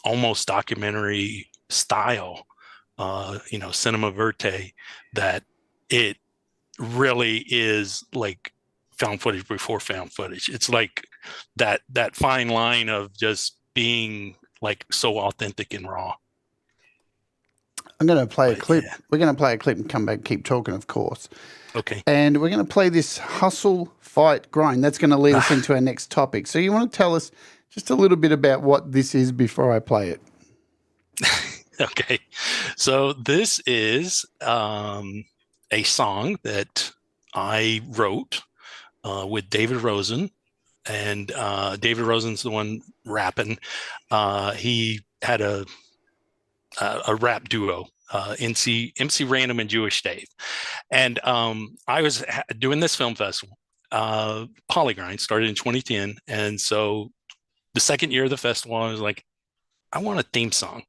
almost documentary style, cinema verte, that it really is like found footage before found footage. It's like that fine line of just being like so authentic and raw. I'm going to play a clip. Yeah. We're going to play a clip and come back and keep talking, of course. Okay. And we're going to play this hustle, fight, grind. That's going to lead us into our next topic. So you want to tell us just a little bit about what this is before I play it? Okay. So this is a song that I wrote with David Rosen. And David Rosen's the one rapping. He had a rap duo, MC Random and Jewish Dave. And I was doing this film festival. Polygrind started in 2010. And so the second year of the festival, I was like, I want a theme song.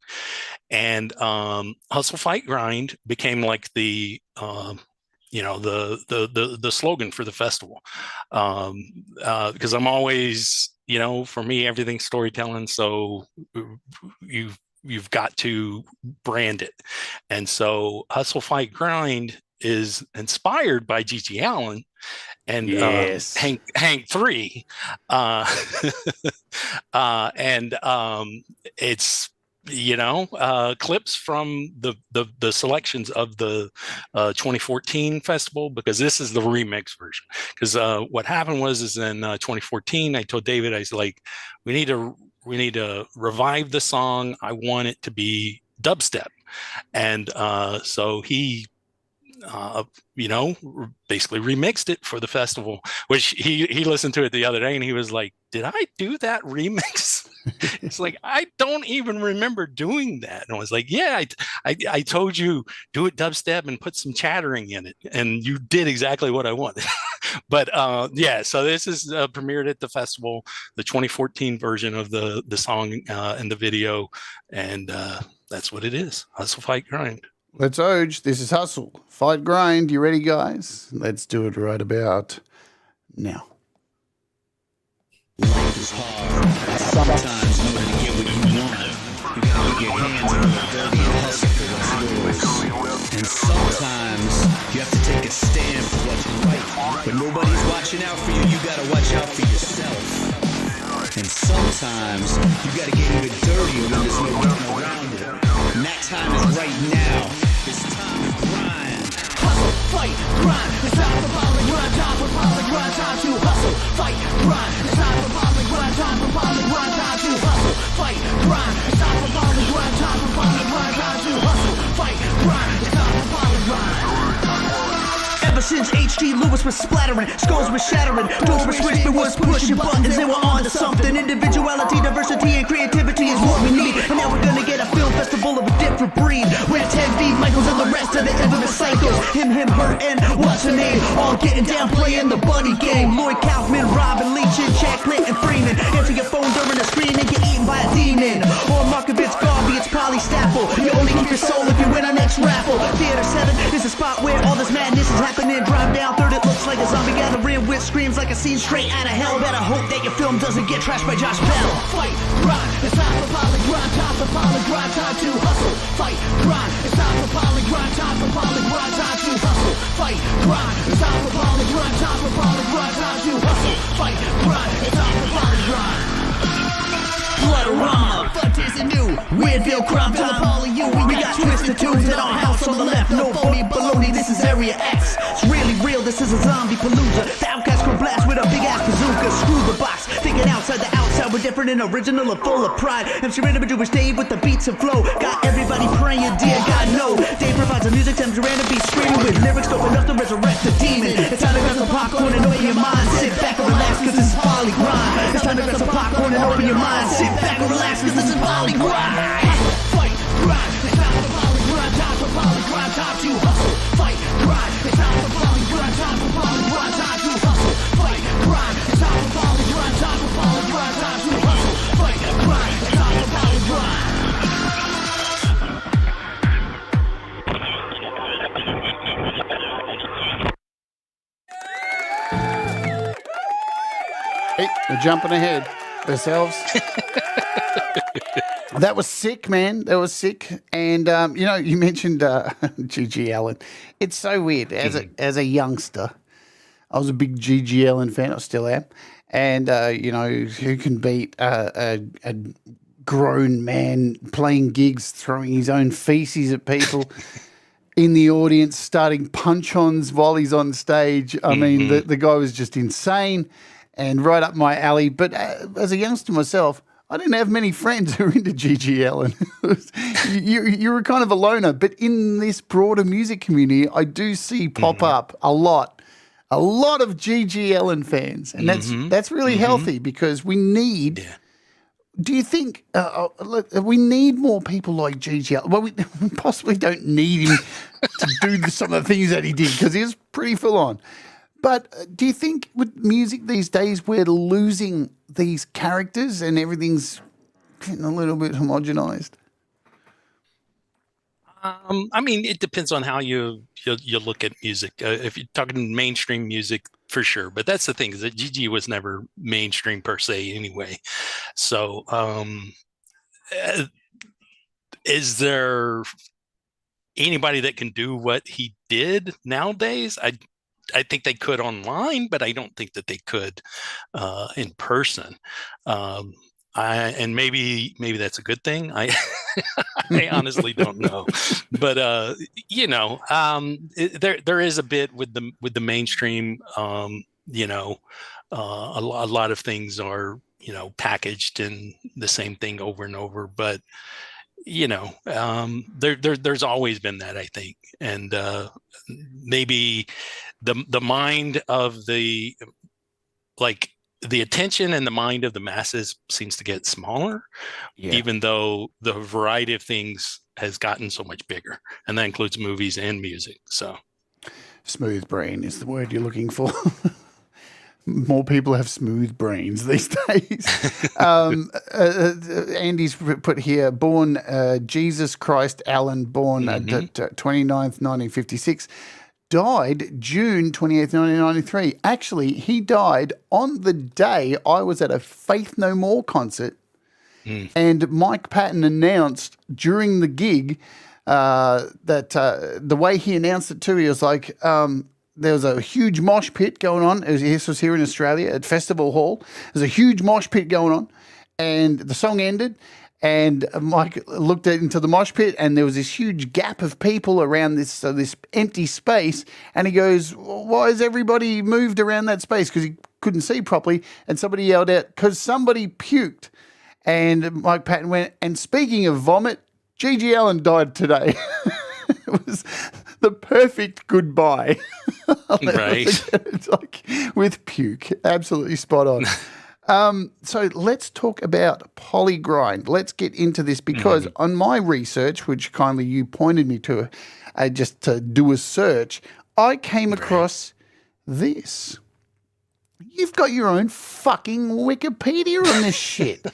And Hustle, Fight, Grind became like the slogan for the festival. Because I'm always, for me, everything's storytelling. So you've got to brand it. And so Hustle, Fight, Grind is inspired by G.G. Allen and Hank 3. And it's, clips from the selections of the 2014 festival, because this is the remix version. Because what happened was in 2014, I told David, I was like, we need to revive the song. I want it to be dubstep. And so he basically remixed it for the festival, which he listened to it the other day and he was like, did I do that remix? It's like, I don't even remember doing that. And I was like, yeah, I told you, do it dubstep and put some chattering in it. And you did exactly what I wanted. But so this is premiered at the festival, the 2014 version of the song and the video. And that's what it is. Hustle, Fight, Grind. Let's Oge. This is Hustle, Fight, Grind. You ready, guys? Let's do it right about now. Life is hard. Sometimes in order to get what you want, you gotta put your hands on the dirty and hustle for what's yours. And sometimes you have to take a stand for what's right. But nobody's watching out for you, you gotta watch out for yourself. And sometimes you gotta get even dirtier when there's no getting around it. And that time is right now. It's time to grind. Hustle, fight, grind. It's time for polygrind, time for polygrind, time to hustle, fight, grind. It's time for polygrind, time for polygrind, time to hustle, fight, grind. It's time for polygrind, time for polygrind, time to hustle, fight, grind. It's time for polygrind. Ever since H.G. Lewis was splattering, skulls were shattering, doors were switched, but was pushing buttons, and we're on to something. Individuality, diversity, and creativity is what we need. And now we're gonna get a film festival of a different breed, where 10 feet Michaels and the rest of the infamous psychos, him, her, and what's her name, all getting down, playing the buddy game. Lloyd Kaufman, Robin Leach, and Chad Clinton Freeman. Answer your phone during the screen and get eaten by a demon. Or Markovitz, Garvey, it's Polly Staffel. You only keep your soul if you win our next raffle. Theater 7 is the spot where all this madness is happening. Drive down 3rd, it looks like that screams like a scene straight out of hell. Better hope that your film doesn't get trashed by Josh Bell. Fight, grind, it's time for polygrind, time for polygrind, time to hustle. Fight, grind, it's time for polygrind, time for polygrind, time to hustle. Fight, grind, it's time for polygrind, time for polygrind, time to hustle. Fight, grind, it's time for polygrind. Bloodorama, fuck isn't new. Weirdville crime time, all of you. We got twisted tunes at our house on the left. No phony baloney, this is Area X. It's really real, this is a zombie palooza. The outcast can blast with a big ass bazooka. Screw the box, thinking outside the outside. We're different and original and full of pride. MC Random Jewish Dave with the beats and flow. Got everybody praying, dear God, no. Dave provides the music, Tim's random beats screaming with lyrics dope enough to resurrect the demon. It's time to grab some popcorn and open your mind. Sit back and relax, cause this is Polly Grind. It's time to grab some popcorn and open your mind. Sit back and relax, cause this is Polly Grind. Fight, grind, it's time for Polly Grind, time for Polly Grind, time to hustle. Fight, grind, it's time for Polly Grind, time for Polly Grind, time to hustle. Fight, grind, it's time for Polly Grind, time for Polly Grind, time to hustle. Fight, grind, it's time for Polly Grind. Hey, we're jumping ahead ourselves. That was sick, man. That was sick. And, you mentioned G.G. Allen. It's so weird. As a youngster, I was a big G.G. Allen fan. I still am. And, who can beat a grown man playing gigs, throwing his own feces at people in the audience, starting punch-ons while he's on stage. I mean, the guy was just insane and right up my alley. But as a youngster myself, I didn't have many friends who were into G.G. Allen. You were kind of a loner. But in this broader music community, I do see pop up a lot of G.G. Allen fans. And that's really healthy because we need... Yeah. Do you think we need more people like G.G. Allen? Well, we possibly don't need him to do some of the things that he did because he was pretty full on. But do you think with music these days we're losing these characters and everything's getting a little bit homogenized? I mean, it depends on how you look at music. If you're talking mainstream music, for sure. But that's the thing, is that Gigi was never mainstream per se anyway. So is there anybody that can do what he did nowadays? I think they could online, but I don't think that they could in person. And maybe that's a good thing. I honestly don't know, but there is a bit with the mainstream. A lot of things are packaged in the same thing over and over. But there's always been that, I think, and maybe the mind of the attention and the mind of the masses seems to get smaller, even though the variety of things has gotten so much bigger, and that includes movies and music. So smooth brain is the word you're looking for. More people have smooth brains these days. Andy's put here, born Jesus Christ Allen, born 29th, 1956. Died June 28th, 1993. Actually, he died on the day I was at a Faith No More concert, and Mike Patton announced during the gig that the way he announced it too, he was like, there was a huge mosh pit going on. This was here in Australia at Festival Hall. There's a huge mosh pit going on, and the song ended. And Mike looked into the mosh pit, and there was this huge gap of people around this empty space. And he goes, "Why is everybody moved around that space?" Because he couldn't see properly. And somebody yelled out, "Because somebody puked." And Mike Patton went, "And speaking of vomit, G.G. Allen died today." It was the perfect goodbye. Right. It's like with puke. Absolutely spot on. So let's talk about polygrind. Let's get into this because on my research, which kindly you pointed me to, just to do a search, I came across this. You've got your own fucking Wikipedia on this shit.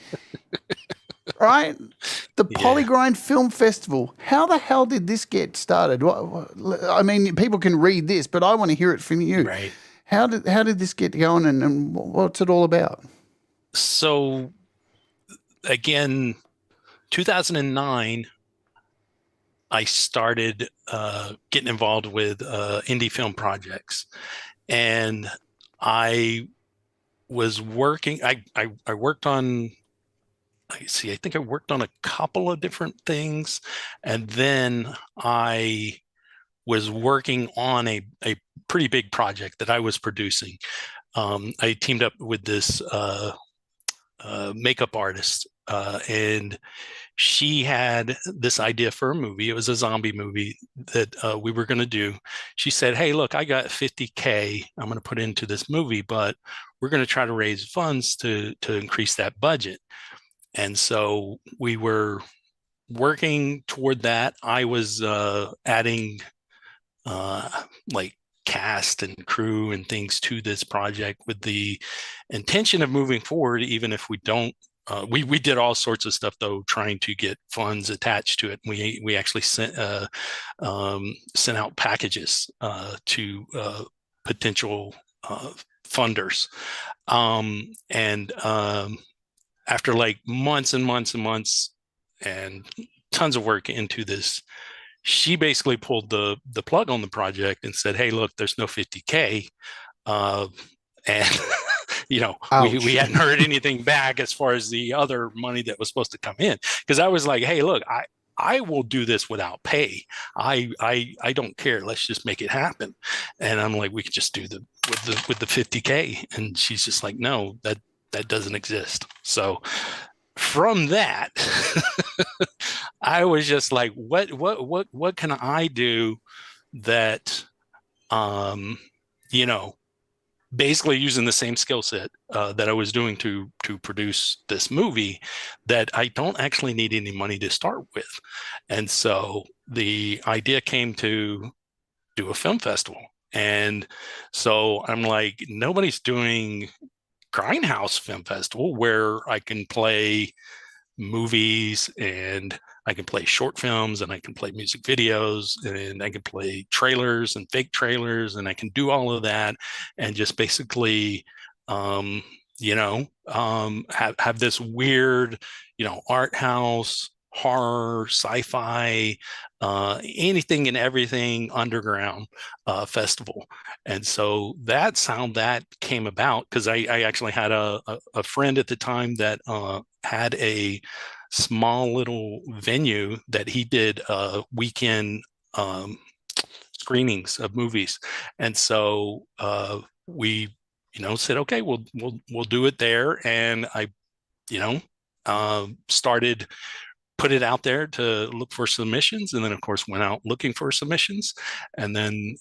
Right? The Polygrind Film Festival. How the hell did this get started? I mean, people can read this, but I want to hear it from you. Right. How did this get going, and what's it all about? So again, 2009, I started getting involved with indie film projects, and I was working. I worked on. I think I worked on a couple of different things, and then I was working on a pretty big project that I was producing. I teamed up with this makeup artist, and she had this idea for a movie. It was a zombie movie that we were going to do. She said, "Hey, look, I got 50K I'm going to put into this movie, but we're going to try to raise funds to increase that budget." And so we were working toward that. I was adding like cast and crew and things to this project with the intention of moving forward, even if we don't. We did all sorts of stuff though, trying to get funds attached to it. We actually sent out packages to potential funders, and after like months and months and months and tons of work into this, she basically pulled the plug on the project and said, "Hey, look, there's no 50K." And, we hadn't heard anything back as far as the other money that was supposed to come in. Because I was like, "Hey, look, I will do this without pay. I don't care. Let's just make it happen." And I'm like, "We could just do with the 50K." And she's just like, "No, that doesn't exist." So from that, I was just like, what can I do that, basically using the same skill set that I was doing to produce this movie, that I don't actually need any money to start with. And so the idea came to do a film festival. And so I'm like, nobody's doing Grindhouse Film Festival where I can play movies and I can play short films and I can play music videos and I can play trailers and fake trailers and I can do all of that and just basically have this weird, art house, horror, sci-fi, anything and everything underground festival. And so that's how that came about, because I actually had a friend at the time that had a small little venue that he did weekend screenings of movies. And so we said, okay, we'll do it there. And I started put it out there to look for submissions, and then of course went out looking for submissions. And then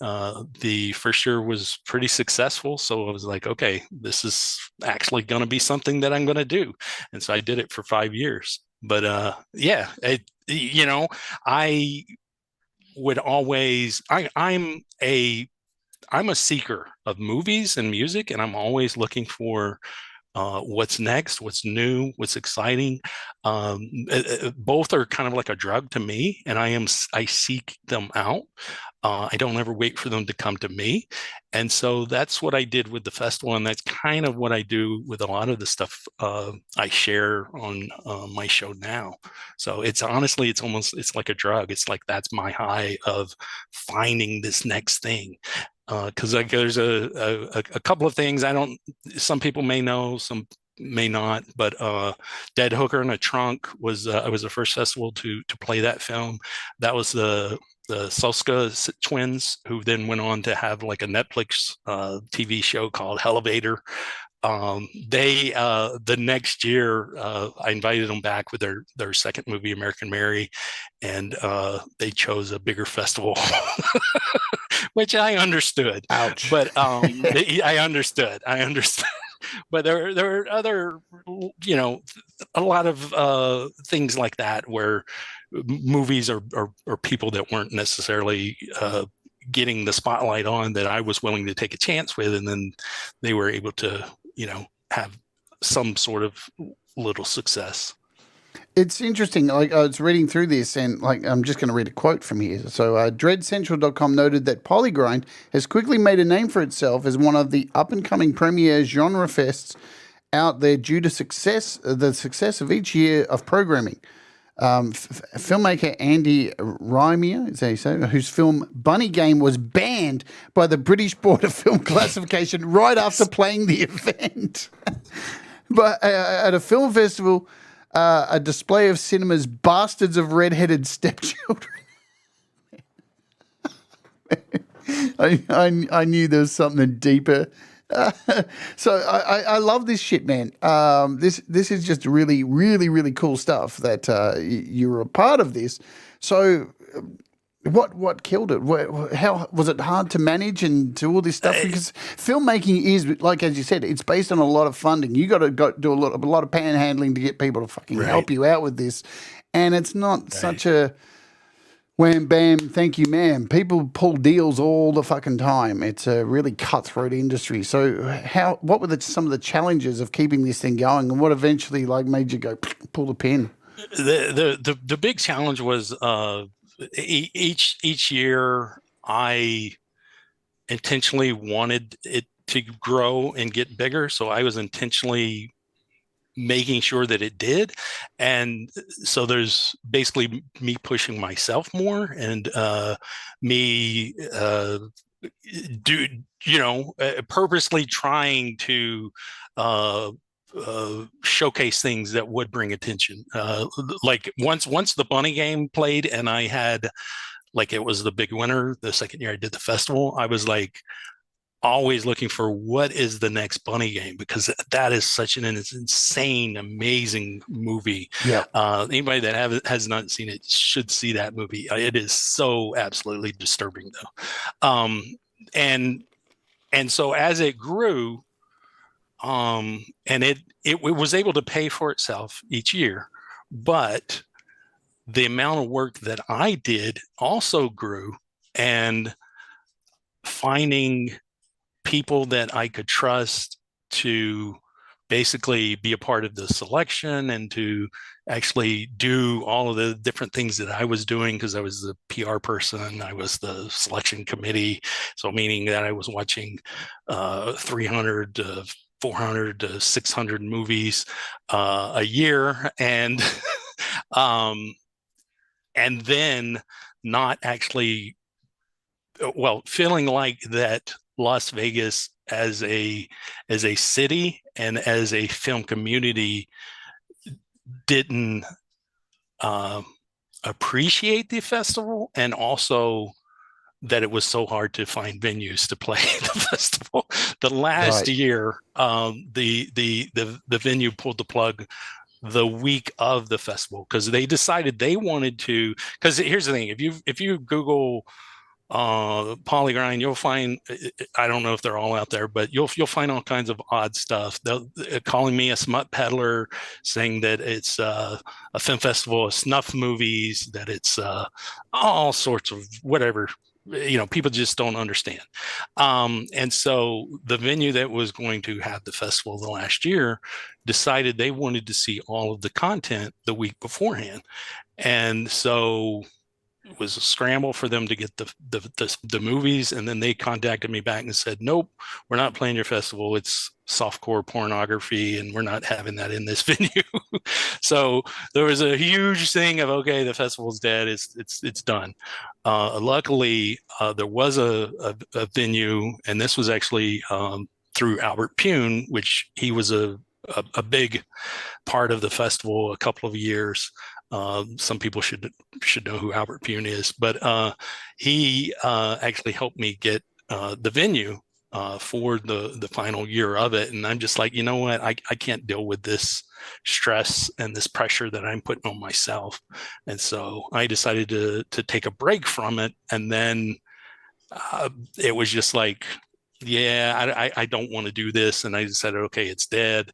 the first year was pretty successful, so I was like, okay, this is actually going to be something that I'm going to do. And so I did it for 5 years. But I would always, I'm a seeker of movies and music, and I'm always looking for what's next, what's new, what's exciting. Both are kind of like a drug to me, and I seek them out. I don't ever wait for them to come to me. And so that's what I did with the festival, and that's kind of what I do with a lot of the stuff I share on my show now. So it's like a drug. It's like that's my high of finding this next thing. Because there's a couple of things some people may know, some may not, but Dead Hooker in a Trunk was the first festival to play that film. That was the Soska twins, who then went on to have like a Netflix TV show called Elevator. The next year I invited them back with their second movie, American Mary, and they chose a bigger festival. Which I understood. Ouch. But I understood. But there are other, a lot of things like that where movies or people that weren't necessarily getting the spotlight on that I was willing to take a chance with, and then they were able to, have some sort of little success. It's interesting. Like I was reading through this, and like I'm just going to read a quote from here. So, DreadCentral.com noted that Polygrind has quickly made a name for itself as one of the up and coming premier genre fests out there due to the success of each year of programming. Filmmaker Andy Rymier, is that you say, whose film Bunny Game was banned by the British Board of Film Classification right after playing the event. But at a film festival, a display of cinema's bastards of red-headed stepchildren. I knew there was something deeper. So I love this shit, man. This is just really, really, really cool stuff that you're a part of this. So what killed it? How was it hard to manage and do all this stuff? Because filmmaking is, like as you said, it's based on a lot of funding. You got to do a lot of panhandling to get people to fucking help you out with this, and it's not such a wham bam, thank you, ma'am. People pull deals all the fucking time. It's a really cutthroat industry. So what were some of the challenges of keeping this thing going, and what eventually like made you go pull the pin? The big challenge was each year I intentionally wanted it to grow and get bigger, so I was intentionally making sure that it did. And so there's basically me pushing myself more and me purposely trying to showcase things that would bring attention. Like once the Bunny Game played and I had, like, it was the big winner the second year I did the festival, I was like always looking for what is the next Bunny Game, because that is such an insane, amazing movie. Yeah. Anybody that has not seen it should see that movie. It is so absolutely disturbing, though. And so as it grew, and it was able to pay for itself each year, but the amount of work that I did also grew, and finding people that I could trust to basically be a part of the selection and to actually do all of the different things that I was doing, because I was the PR person, I was the selection committee. So meaning that I was watching 300 to 400 to 600 movies a year, and and then not actually, feeling like that Las Vegas as a city and as a film community didn't appreciate the festival, and also that it was so hard to find venues to play the festival. The last year, the venue pulled the plug the week of the festival, because they decided they wanted to. Because here's the thing: if you Google Polygrind, you'll find, I don't know if they're all out there, but you'll find all kinds of odd stuff. They're calling me a smut peddler, saying that it's a film festival of snuff movies, that it's all sorts of whatever. People just don't understand. And so the venue that was going to have the festival the last year decided they wanted to see all of the content the week beforehand. And so it was a scramble for them to get the movies, and then they contacted me back and said, nope, we're not playing your festival. It's softcore pornography, and we're not having that in this venue. So there was a huge thing of, okay, the festival's dead. It's done. Luckily, there was a venue, and this was actually through Albert Pune, which he was a big part of the festival a couple of years. Some people should know who Albert Pune is, but he actually helped me get the venue for the final year of it. And I'm just like, you know what? I can't deal with this stress and this pressure that I'm putting on myself. And so I decided to take a break from it. And then it was just like, yeah, I don't want to do this. And I decided, okay, it's dead.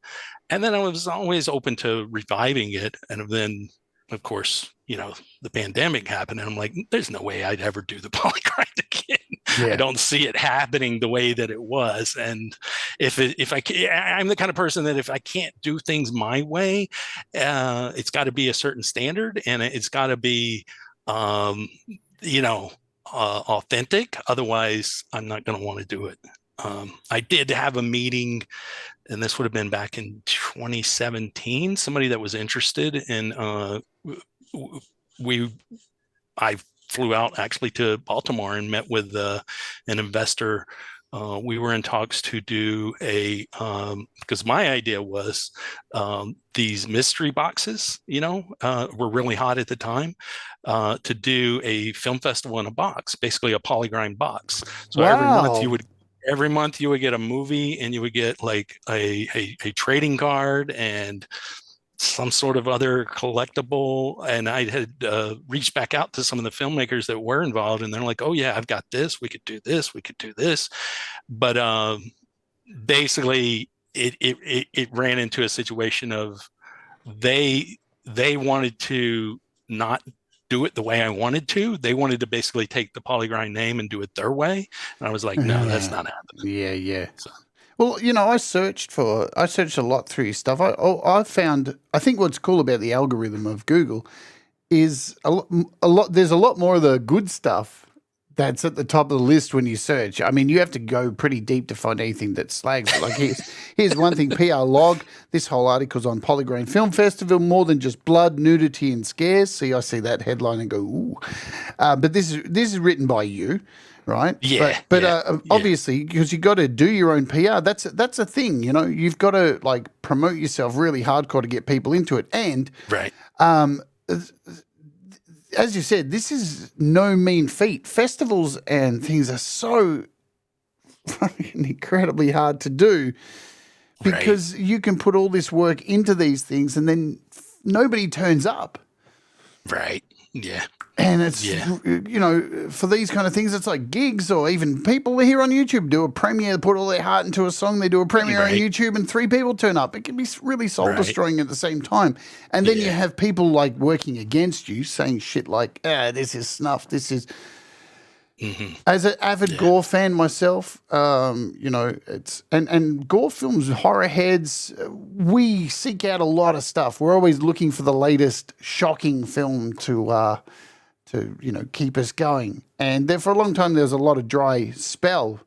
And then I was always open to reviving it. And then, of course, the pandemic happened, and I'm like, there's no way I'd ever do the polygrind again. Yeah. I don't see it happening the way that it was. And I'm the kind of person that if I can't do things my way, it's got to be a certain standard, and it's got to be, authentic. Otherwise, I'm not going to want to do it. I did have a meeting, and this would have been back in 2017. Somebody that was interested in, I flew out actually to Baltimore and met with an investor. We were in talks to do because my idea was these mystery boxes, were really hot at the time, to do a film festival in a box, basically a polygrind box. So every month you would get a movie, and you would get like a trading card and some sort of other collectible. And I had reached back out to some of the filmmakers that were involved, and they're like, oh yeah, I've got this, we could do this, we could do this. But basically it ran into a situation of they wanted to not do it the way I wanted to. They wanted to basically take the polygrind name and do it their way. And I was like, no, that's not happening. Yeah. So. Well, I searched a lot through your stuff. I found, I think what's cool about the algorithm of Google is a lot. There's a lot more of the good stuff that's at the top of the list when you search. I mean, you have to go pretty deep to find anything that slags. But like here's one thing: PR Log. This whole article's on Polygram Film Festival. More than just blood, nudity, and scares. See, I see that headline and go, ooh. But this is written by you. Right. Yeah. But obviously, because you got to do your own PR, that's a thing. You've got to like promote yourself really hardcore to get people into it. And right. As you said, this is no mean feat. Festivals and things are so fucking incredibly hard to do because you can put all this work into these things, and then nobody turns up. Right. Yeah. And it's, for these kind of things, it's like gigs, or even people here on YouTube do a premiere, put all their heart into a song. They do a premiere on YouTube and 3 people turn up. It can be really soul destroying at the same time. And then you have people like working against you, saying shit like, this is snuff. This is, as an avid gore fan myself, it's, and gore films, horror heads, we seek out a lot of stuff. We're always looking for the latest shocking film to keep us going. And there, for a long time, there was a lot of dry spell.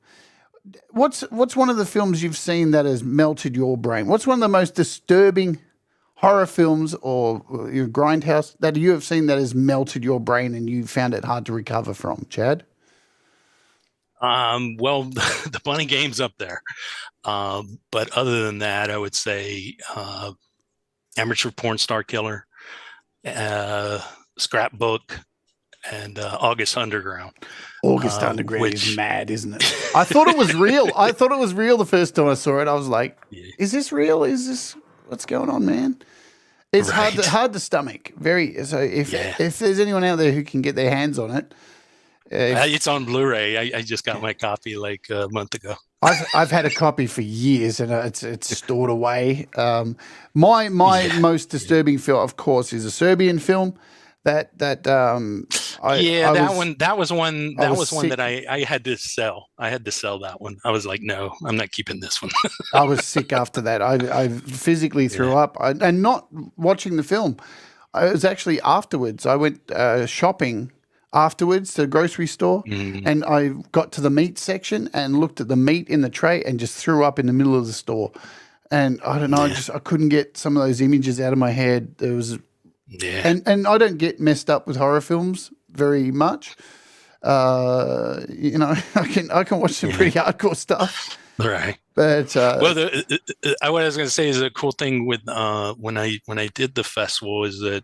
What's one of the films you've seen that has melted your brain? What's one of the most disturbing horror films or your grindhouse that you have seen that has melted your brain and you found it hard to recover from, Chad? Well, the Bunny Game's up there. But other than that, I would say Amateur Porn Star Killer, Scrapbook, and August Underground. August Underground is mad, isn't it? I thought it was real. I thought it was real the first time I saw it. I was like, is this real? Is this what's going on, man? It's hard to stomach. Very. So if there's anyone out there who can get their hands on it, it's on Blu-ray. I just got my copy like a month ago. I've had a copy for years, and it's stored away. My most disturbing film, of course, is a Serbian film. That was one that I had to sell. I had to sell that one. I was like, no, I'm not keeping this one. I was sick after that. I physically threw up, and not watching the film. It was actually afterwards. I went shopping afterwards to the grocery store, and I got to the meat section and looked at the meat in the tray and just threw up in the middle of the store. And I don't know, I couldn't get some of those images out of my head. There was. Yeah, and I don't get messed up with horror films very much. I can watch some pretty hardcore stuff. Right. But what I was going to say is a cool thing with when I did the festival is that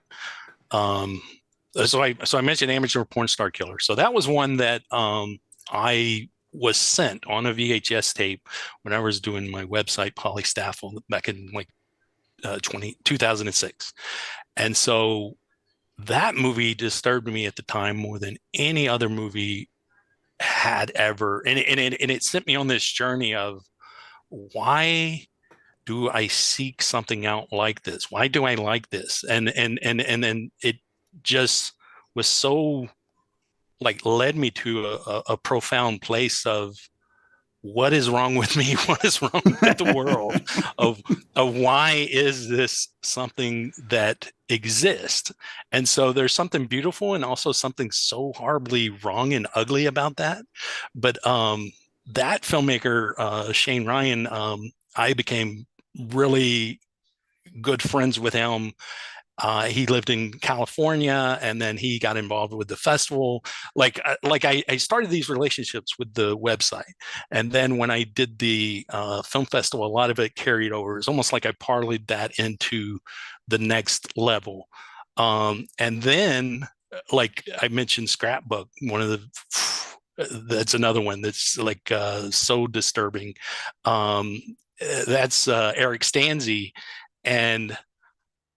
so I mentioned Amateur Porn Star Killer. So that was one that I was sent on a VHS tape when I was doing my website Polystaffel back in like 2006. And so that movie disturbed me at the time more than any other movie had ever. And it sent me on this journey of why do I seek something out like this? Why do I like this? And then just was so like led me to a profound place of what is wrong with me? What is wrong with the world? of why is this something that exists? And so there's something beautiful and also something so horribly wrong and ugly about that. But that filmmaker, Shane Ryan, I became really good friends with him. He lived in California, and then he got involved with the festival. I started these relationships with the website, and then when I did the film festival, a lot of it carried over. It's almost like I parlayed that into the next level. And then, like I mentioned, Scrapbook, that's another one that's like so disturbing. That's Eric Stanzi, and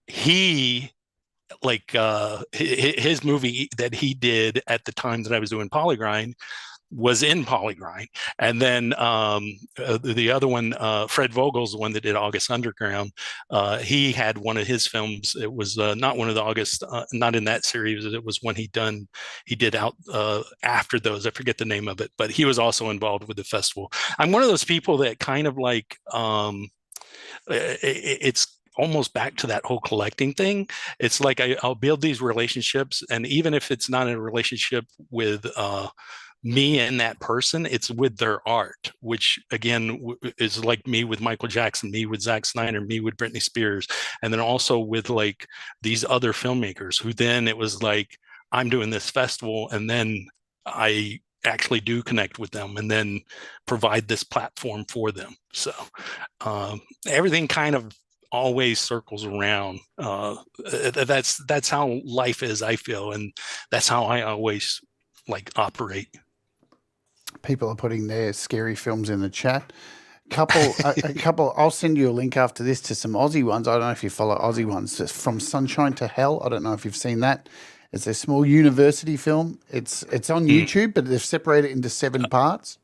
he his movie that he did at the time that I was doing Polygrind was in Polygrind. And then the other one, Fred Vogel's the one that did August Underground. He had one of his films. It was not one of the August, not in that series. It was one he did out after those. I forget the name of it, but he was also involved with the festival. I'm one of those people that kind of like, it's almost back to that whole collecting thing. It's like I'll build these relationships, and even if it's not a relationship with me and that person, it's with their art, which again is like me with Michael Jackson, me with Zack Snyder, me with Britney Spears, and then also with like these other filmmakers who then it was like I'm doing this festival, and then I actually do connect with them and then provide this platform for them. So everything kind of always circles around. That's how life is, I feel, and that's how I always like operate. People are putting their scary films in the chat. A couple. I'll send you a link after this to some Aussie ones. I don't know if you follow Aussie ones. It's From Sunshine to Hell. I don't know if you've seen that. It's a small university film. It's on YouTube, but they've separated it into 7 parts.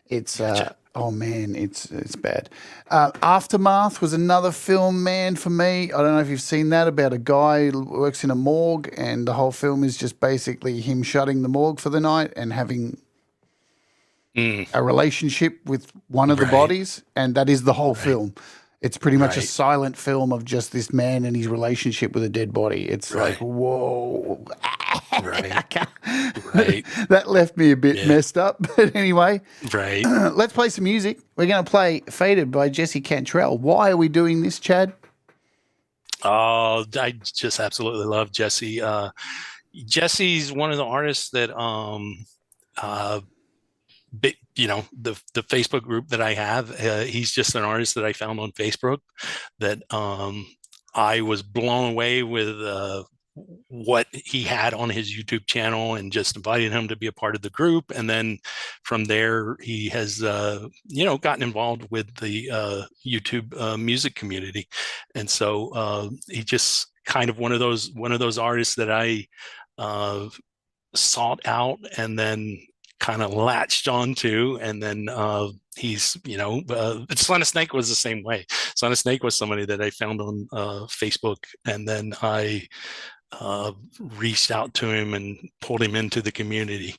It's oh man, it's bad. Aftermath was another film, man, for me. I don't know if you've seen that, about a guy who works in a morgue, and the whole film is just basically him shutting the morgue for the night and having a relationship with one of the bodies, and that is the whole film. It's pretty much a silent film of just this man and his relationship with a dead body. It's like, whoa. That left me a bit messed up. But anyway, let's play some music. We're going to play Faded by Jesse Cantrell. Why are we doing this, Chad? Oh, I just absolutely love Jesse. Jesse's one of the artists that the Facebook group that I have, he's just an artist that I found on Facebook that I was blown away with what he had on his YouTube channel, and just invited him to be a part of the group. And then from there, he has, gotten involved with the YouTube music community. And so he just kind of one of those artists that I sought out and then kind of latched onto. And then he's, Son of Snake was the same way. Son of Snake was somebody that I found on Facebook, and then I reached out to him and pulled him into the community.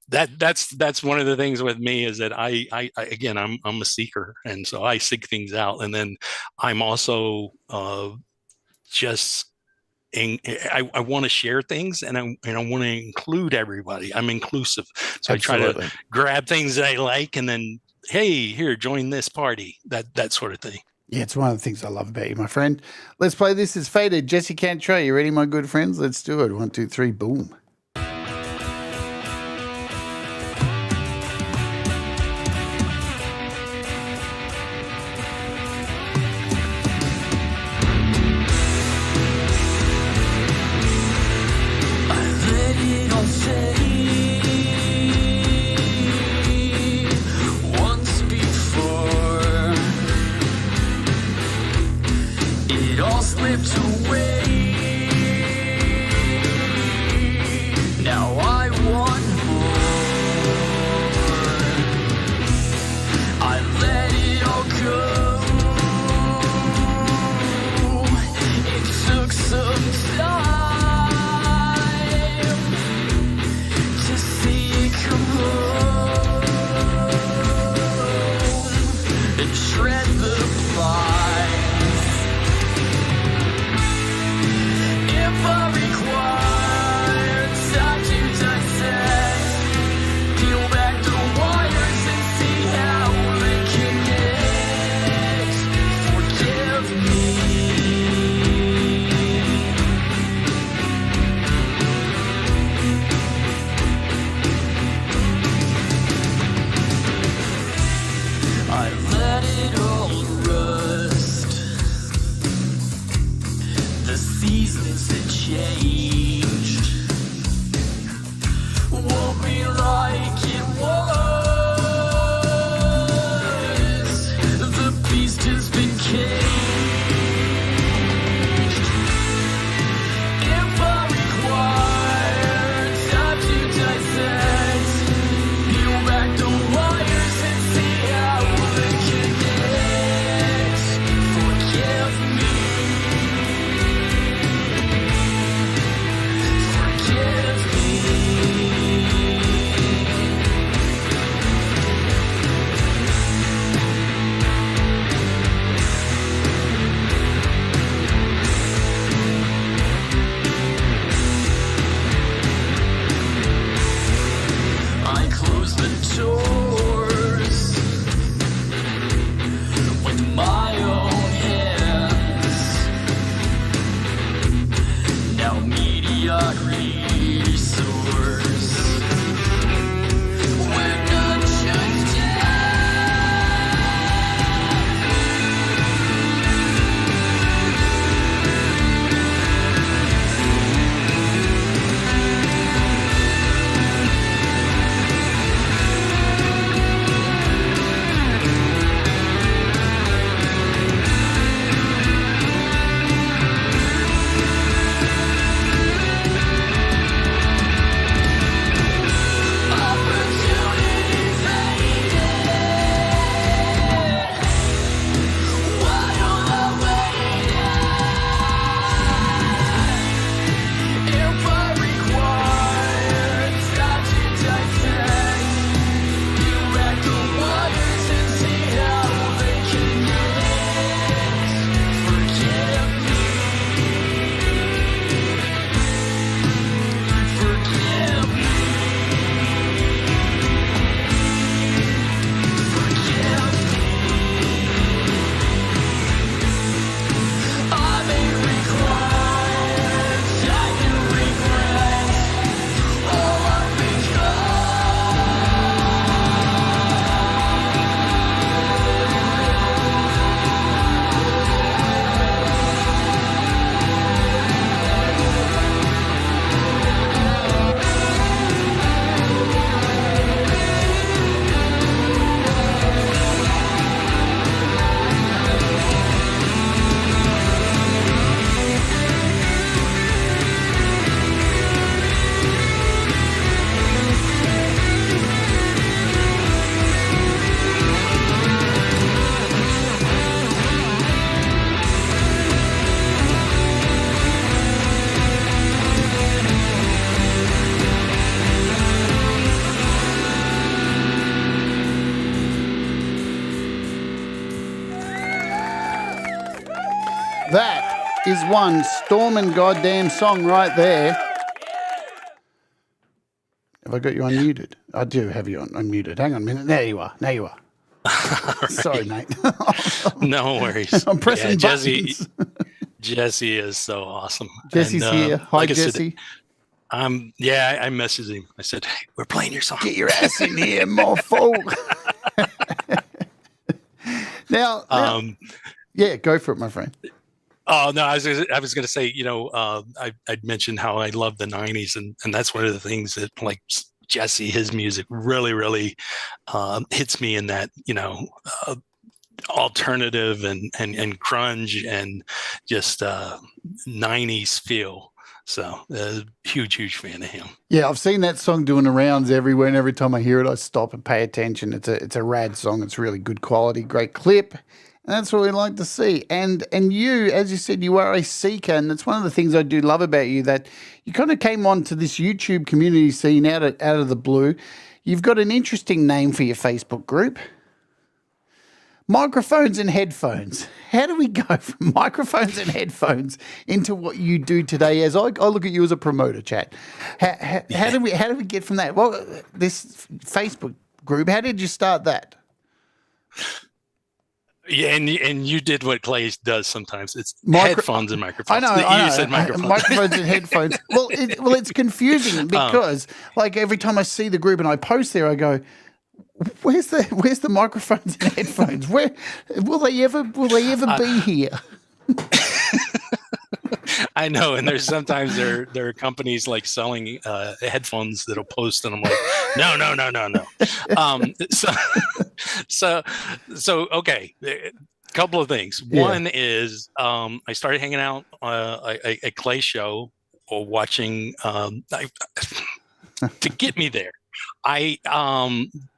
That's one of the things with me, is that I again, I'm a seeker, and so I seek things out, and then I'm also I want to share things, and I want to include everybody. I'm inclusive, so Absolutely. I try to grab things that I like, and then, hey, here, join this party, that sort of thing. Yeah, it's one of the things I love about you, my friend. Let's play This Is Faded. Jesse Cantrell, you ready, my good friends? Let's do it. 1, 2, 3, boom. Slipped away. That is one storming goddamn song right there. Have I got you unmuted? I do have you unmuted. Hang on a minute. There you are. Now you are. Right. Sorry, mate. No worries. I'm pressing buttons. Jesse is so awesome. Jesse's here. Hi, like Jesse. I messaged him. I said, "Hey, we're playing your song. Get your ass in here, mofo." Now, yeah, go for it, my friend. Oh no, I was going to say, I'd mentioned how I love the '90s, and that's one of the things that, like, Jesse, his music really, really hits me in that, alternative and grunge and just 90s feel. So huge fan of him. Yeah, I've seen that song doing the rounds everywhere, and every time I hear it, I stop and pay attention. It's a rad song. It's really good quality, great clip. And that's what we like to see. And you, as you said, you are a seeker, and that's one of the things I do love about you, that you kind of came onto this YouTube community scene out of the blue. You've got an interesting name for your Facebook group. Microphones and headphones. How do we go from microphones and headphones into what you do today? As I look at you as a promoter, Chad. How do we get from that? Well, this Facebook group. How did you start that? Yeah, and you did what Clay does sometimes. It's headphones and microphones. I know. You said microphones. Microphones and headphones. Well, it's confusing because like every time I see the group and I post there, I go, "Where's the microphones and headphones? Where will they ever be here?" I know, and there's sometimes there are companies like selling headphones that'll post, and I'm like, no. So okay, a couple of things. Yeah. One is I started hanging out a Clay show or watching to get me there.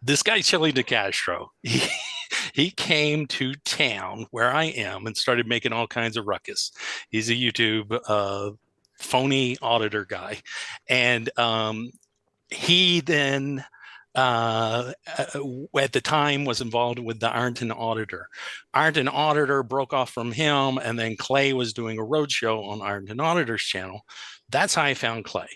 This guy Chili DeCastro, he came to town where I am and started making all kinds of ruckus. He's a YouTube phony auditor guy, and he then at the time was involved with the Ironton Auditor. Ironton Auditor broke off from him, and then Clay was doing a roadshow on Ironton Auditor's channel. That's how I found Clay.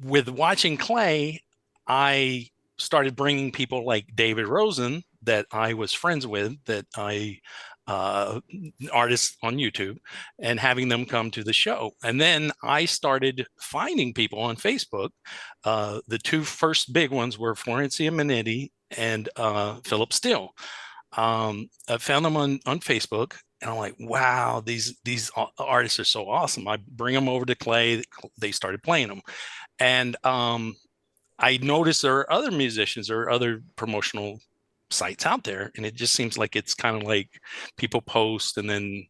With watching Clay, I started bringing people like David Rosen that I was friends with, that artists on YouTube, and having them come to the show. And then I started finding people on Facebook. The two first big ones were Florencia Minetti and Philip Steele. I found them on Facebook, and I'm like, wow, these artists are so awesome. I bring them over to Clay. They started playing them. And I noticed there are other musicians or other promotional sites out there, and it just seems like it's kind of like people post and then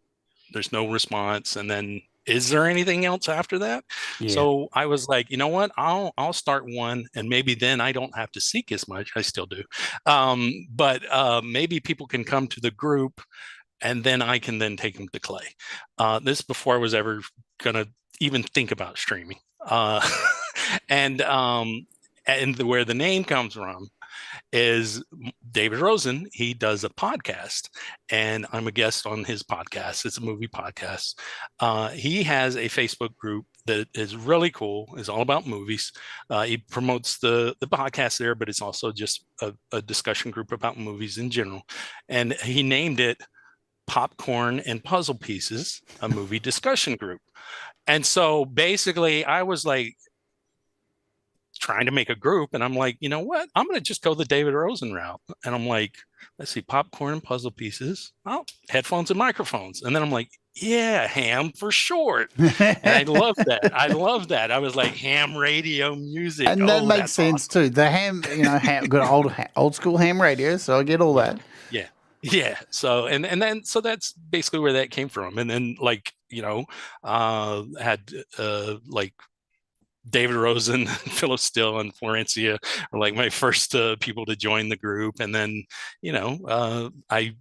there's no response, and then is there anything else after that? Yeah. So I was like, you know what, I'll start one, and maybe then I don't have to seek as much. I still do, but maybe people can come to the group, and then I can then take them to Clay. This before I was ever gonna even think about streaming, and where the name comes from is David Rosen. He does a podcast, and I'm a guest on his podcast. It's a movie podcast. He has a Facebook group that is really cool. It's all about movies. He promotes the podcast there, but it's also just a discussion group about movies in general. And he named it Popcorn and Puzzle Pieces, a movie discussion group. And so basically I was like, trying to make a group, and I'm like, you know what, I'm gonna just go the David Rosen route. And I'm like, let's see, popcorn and puzzle pieces, headphones and microphones. And then I'm like, yeah, ham for short. And I love that. I was like, ham radio music, and that makes sense awesome. Too. The ham, good old school ham radio, so I get all that. Yeah. So and then so that's basically where that came from. And then like, had like David Rosen, Philip Steele, and Florencia are like my first people to join the group. And then, I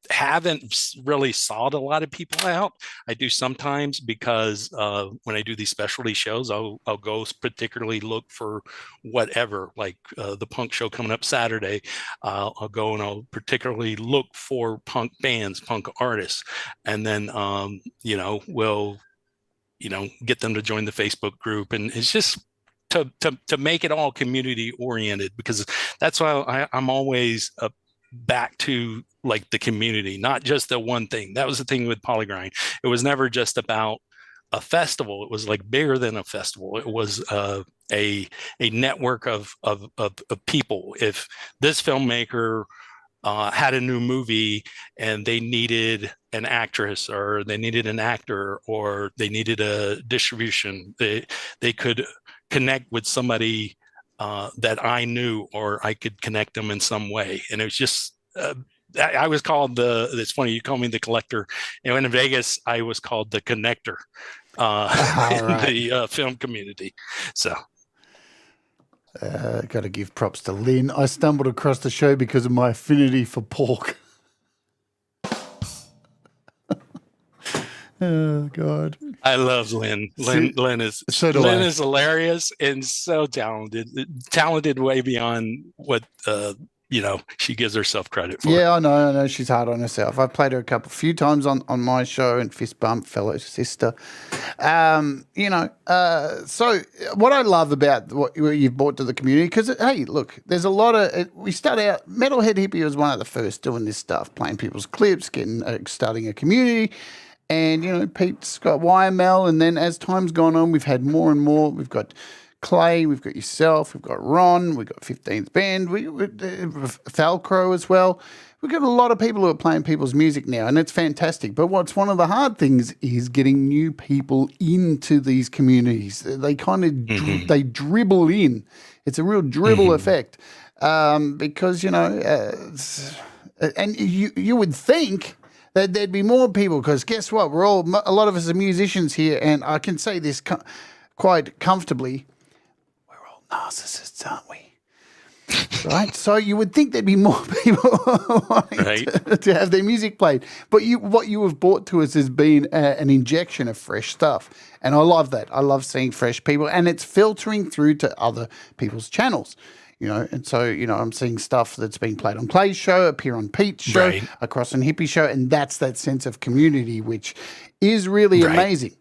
haven't really sought a lot of people out. I do sometimes because when I do these specialty shows, I'll go particularly look for whatever, like the punk show coming up Saturday. I'll go and I'll particularly look for punk bands, punk artists. And then, we'll get them to join the Facebook group. And it's just to make it all community oriented, because that's why I'm always back to like the community, not just the one thing. That was the thing with Polygrind. It was never just about a festival. It was like bigger than a festival. It was a network of people. If this filmmaker had a new movie and they needed an actress, or they needed an actor, or they needed a distribution, they could connect with somebody that I knew, or I could connect them in some way. And it was just, I was called it's funny, you call me the collector. In Vegas, I was called the connector in the film community. So. Got to give props to Lynn. I stumbled across the show because of my affinity for pork. Oh God! I love Lynn. Lynn is hilarious and so talented way beyond what she gives herself credit for. Yeah, I know she's hard on herself. I've played her a few times on my show and fist bump, fellow sister. So what I love about what you've brought to the community, because, hey, look, there's a lot of, we start out, Metalhead Hippie was one of the first doing this stuff, playing people's clips, starting a community. And, Pete's got YML. And then as time's gone on, we've had more and more. We've got Clay, we've got yourself, we've got Ron, we've got 15th Band, Falcro as well. We've got a lot of people who are playing people's music now, and it's fantastic. But what's one of the hard things is getting new people into these communities. They kind of they dribble in. It's a real dribble effect because, and you would think that there'd be more people, because guess what? A lot of us are musicians here, and I can say this quite comfortably. Narcissists, aren't we? Right? So you would think there'd be more people wanting to have their music played. But what you have brought to us has been an injection of fresh stuff. And I love that. I love seeing fresh people. And it's filtering through to other people's channels. And so, I'm seeing stuff that's been played on Clay's show, appear on Pete's show, across on Hippie show. And that's that sense of community, which is really amazing.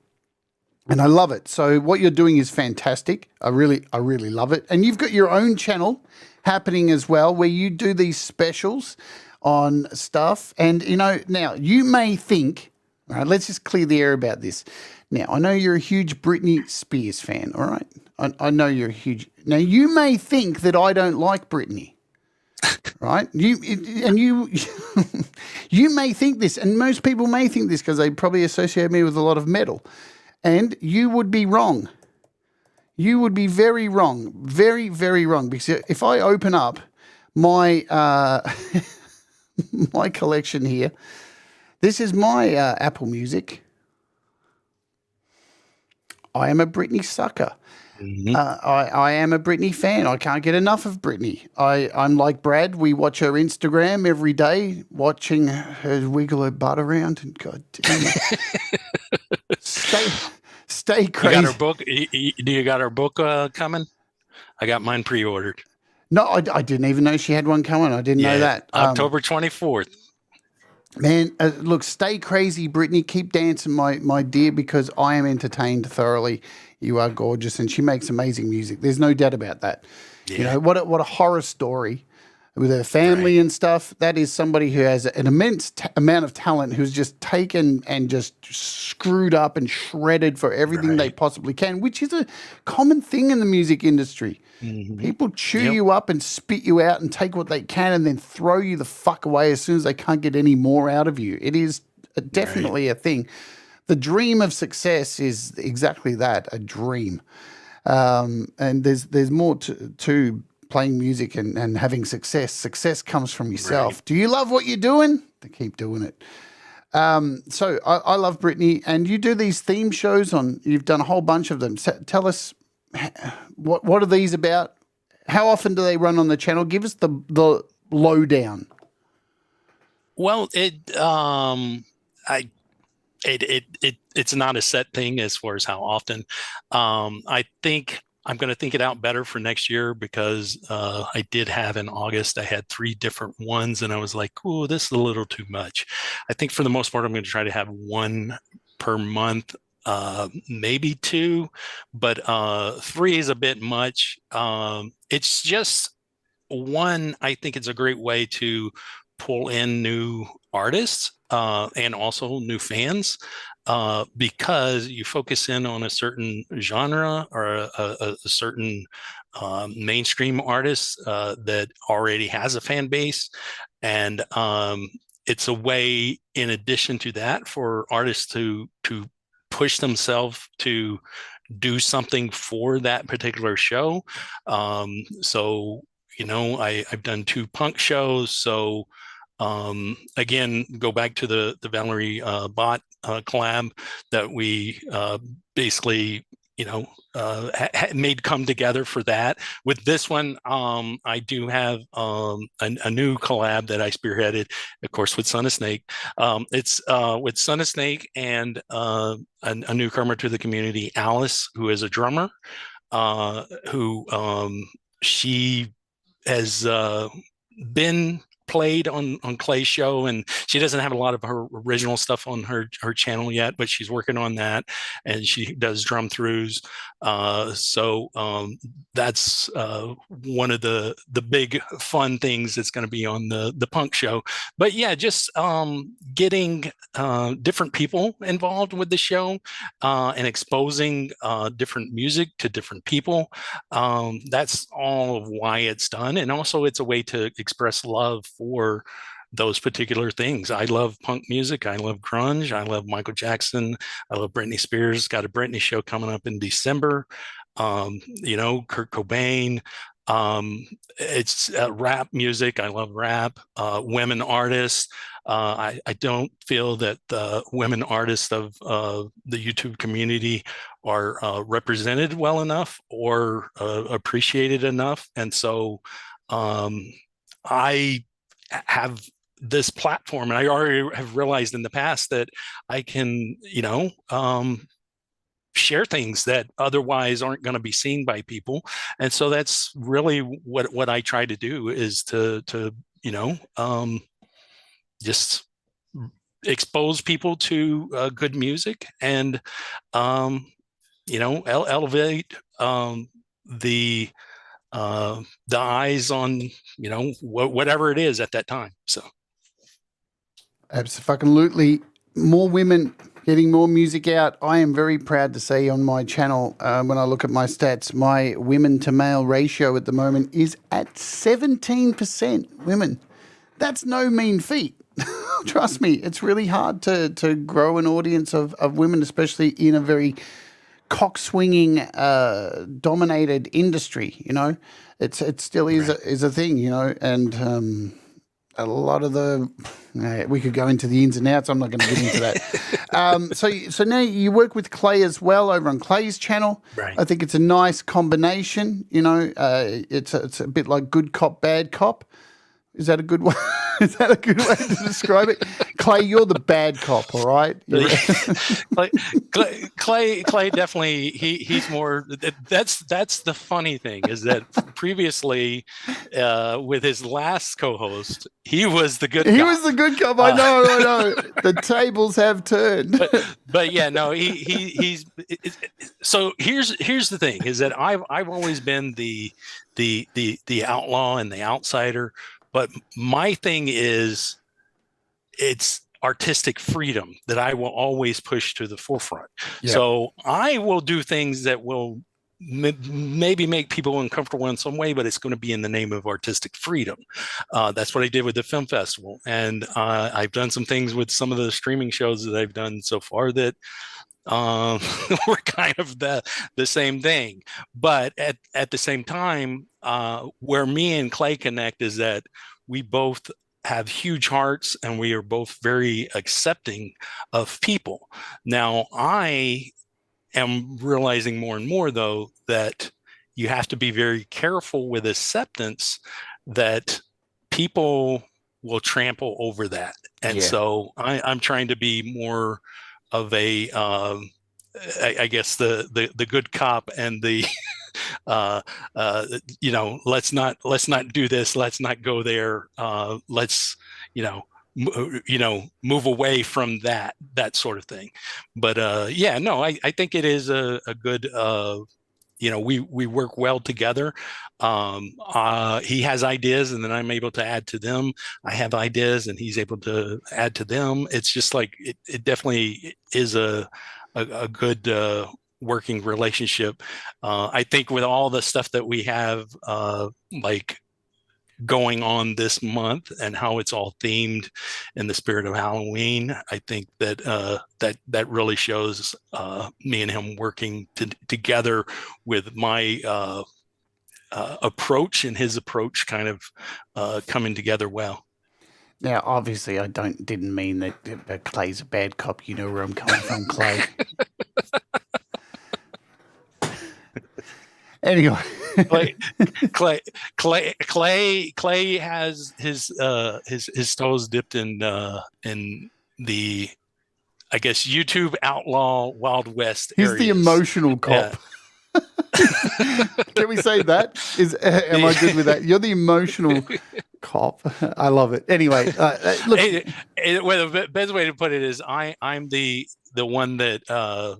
And I love it. So what you're doing is fantastic. I really love it. And you've got your own channel happening as well, where you do these specials on stuff. And, now you may think, all right, let's just clear the air about this. Now, I know you're a huge Britney Spears fan, all right? I know you're a huge... Now, you may think that I don't like Britney, right? You may think this, and most people may think this because they probably associate me with a lot of metal. And you would be wrong. You would be very wrong. Very, very wrong. Because if I open up my my collection here, this is my Apple Music. I am a Britney sucker. I am a Britney fan. I can't get enough of Britney. I'm like Brad. We watch her Instagram every day, watching her wiggle her butt around. And God damn it. Stay crazy. You got her book? Do you got her book coming? I got mine pre-ordered. No, I didn't even know she had one coming. I didn't know that. October 24th. Man, look, stay crazy, Brittany. Keep dancing, my dear, because I am entertained thoroughly. You are gorgeous, and she makes amazing music. There's no doubt about that. Yeah. What a horror story with her family and stuff. That is somebody who has an immense amount of talent, who's just taken and just screwed up and shredded for everything they possibly can, which is a common thing in the music industry. People chew you up and spit you out and take what they can and then throw you the fuck away as soon as they can't get any more out of you. It is definitely a thing. The dream of success is exactly that, a dream. And there's more to playing music and having success. Success comes from yourself. Do you love what you're doing? Then keep doing it. So I love Brittany, and you do these theme shows you've done a whole bunch of them. So tell us, what are these about? How often do they run on the channel? Give us the lowdown. Well, it's not a set thing as far as how often. I think I'm going to think it out better for next year, because I did have in August, I had 3 different ones, and I was like, "Ooh, this is a little too much." I think for the most part, I'm going to try to have 1 per month. Maybe 2, but 3 is a bit much. It's just one. I think it's a great way to pull in new artists and also new fans, because you focus in on a certain genre or a certain mainstream artist that already has a fan base, and it's a way, in addition to that, for artists to push themselves to do something for that particular show. So, I've done 2 punk shows. So, again, go back to the Valerie Bott collab that we basically, made come together for that. With this one, I do have a new collab that I spearheaded, of course, with Son of Snake. It's with Son of Snake and a newcomer to the community, Alice, who is a drummer, who she has been played on Clay's show, and she doesn't have a lot of her original stuff on her channel yet, but she's working on that, and she does drum throughs. So that's one of the big fun things that's going to be on the punk show. But yeah, just getting different people involved with the show and exposing different music to different people. That's all of why it's done, and also it's a way to express love for those particular things. I love punk music. I love grunge. I love Michael Jackson. I love Britney Spears. Got a Britney show coming up in December. Kurt Cobain. It's rap music. I love rap. Women artists. I don't feel that the women artists of the YouTube community are represented well enough or appreciated enough. And so I have this platform, and I already have realized in the past that I can, share things that otherwise aren't going to be seen by people. And so that's really what I try to do, is to just expose people to good music and elevate the eyes on whatever it is at that time. So absolutely, more women getting more music out. I am very proud to say on my channel, when I look at my stats, my women to male ratio at the moment is at 17% women. That's no mean feat. Trust me, it's really hard to grow an audience of women, especially in a very cock-swinging, dominated industry. It still is a thing, and a lot of we could go into the ins and outs. I'm not going to get into that. So now you work with Clay as well over on Clay's channel. Right. I think it's a nice combination. It's a bit like good cop, bad cop. Is that a good way? Is that a good way to describe it? Clay, you're the bad cop, all right? Clay definitely. He's more. That's the funny thing, is that previously, with his last co-host, he was the good. He cop. was the good cop. I know. The tables have turned. But yeah, no. He's. So here's the thing: is that I've always been the outlaw and the outsider. But my thing is, it's artistic freedom that I will always push to the forefront. Yeah. So I will do things that will maybe make people uncomfortable in some way, but it's going to be in the name of artistic freedom. That's what I did with the film festival. And I've done some things with some of the streaming shows that I've done so far that were kind of the same thing. But at the same time, where me and Clay connect is that we both have huge hearts and we are both very accepting of people. Now, I am realizing more and more, though, that you have to be very careful with acceptance, that people will trample over that. And so I'm trying to be more of a I guess the good cop and the let's not do this, let's not go there, let's move away from that sort of thing. But I think it is a good we work well together. He has ideas and then I'm able to add to them. I have ideas and he's able to add to them. It's just like it definitely is a good working relationship. I think with all the stuff that we have like going on this month and how it's all themed in the spirit of Halloween, I think that that really shows me and him working together with my approach and his approach kind of coming together well. Now, obviously, I didn't mean that Clay's a bad cop. You know where I'm coming from, Clay. Anyway, Clay has his toes dipped in the, I guess, YouTube outlaw Wild West. He's areas. The emotional cop. Yeah. Can we say that? Am I good with that? You're the emotional cop. I love it. Anyway, look, Well, the best way to put it is I'm the one that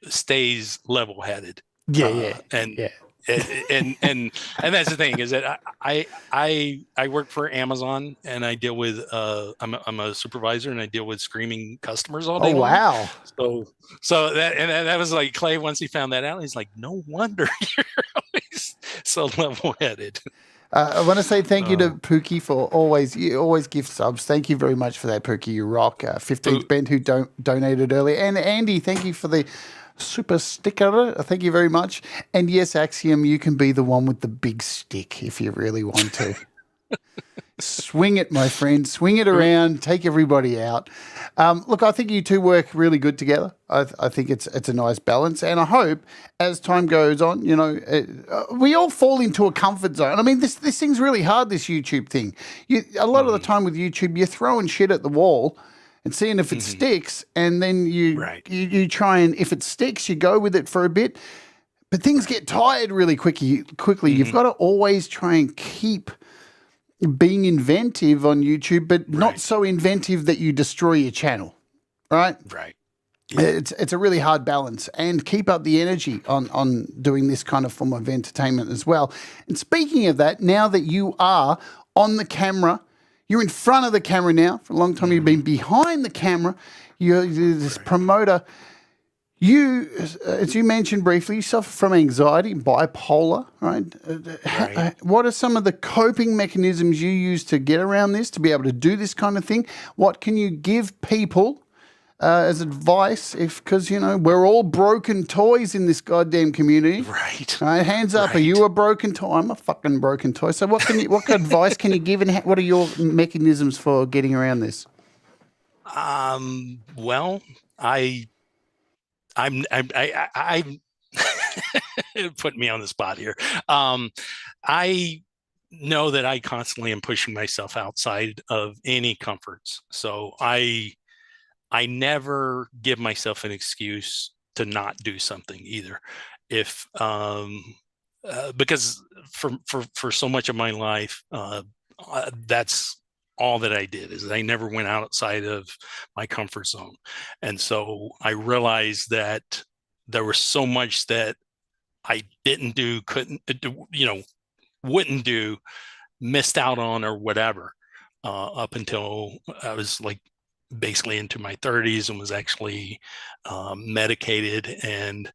stays level-headed. yeah. And that's the thing, is that I work for Amazon, and I deal with I'm a supervisor, and I deal with screaming customers all day Oh, long. wow. So that was like Clay, once he found that out, he's like, no wonder you're always so level-headed. I want to say thank you to Pookie for you always give subs. Thank you very much for that, Pookie. You rock. 15th Bent, who donated earlier. And Andy, thank you for the super sticker. Thank you very much. And yes, Axiom, you can be the one with the big stick if you really want to. Swing it, my friend. Swing it around. Take everybody out. Look, I think you two work really good together. I think it's a nice balance, and I hope as time goes on, we all fall into a comfort zone. I mean, this thing's really hard. This YouTube thing. A lot of the time with YouTube, you're throwing shit at the wall and seeing if it sticks, and then you try, and if it sticks, you go with it for a bit. But things get tired really quickly. You've got to always try and keep being inventive on YouTube, but not so inventive that you destroy your channel, right? Right. It's a really hard balance, and keep up the energy on doing this kind of form of entertainment as well. And speaking of that, now that you are on the camera, you're in front of the camera now. For a long time, you've been behind the camera. You're this promoter. You, as you mentioned briefly, you suffer from anxiety, bipolar, right? What are some of the coping mechanisms you use to get around this, to be able to do this kind of thing? What can you give people as advice? Because, we're all broken toys in this goddamn community. Right. Hands up. Are you a broken toy? I'm a fucking broken toy. So what advice can you give, and what are your mechanisms for getting around this? Well, I'm putting me on the spot here. I know that I constantly am pushing myself outside of any comforts. So I never give myself an excuse to not do something either. If because for so much of my life, that's all that I did, is I never went outside of my comfort zone. And so I realized that there was so much that I didn't do, couldn't do, wouldn't do, missed out on, or whatever, up until I was like basically into my 30s, and was actually medicated. And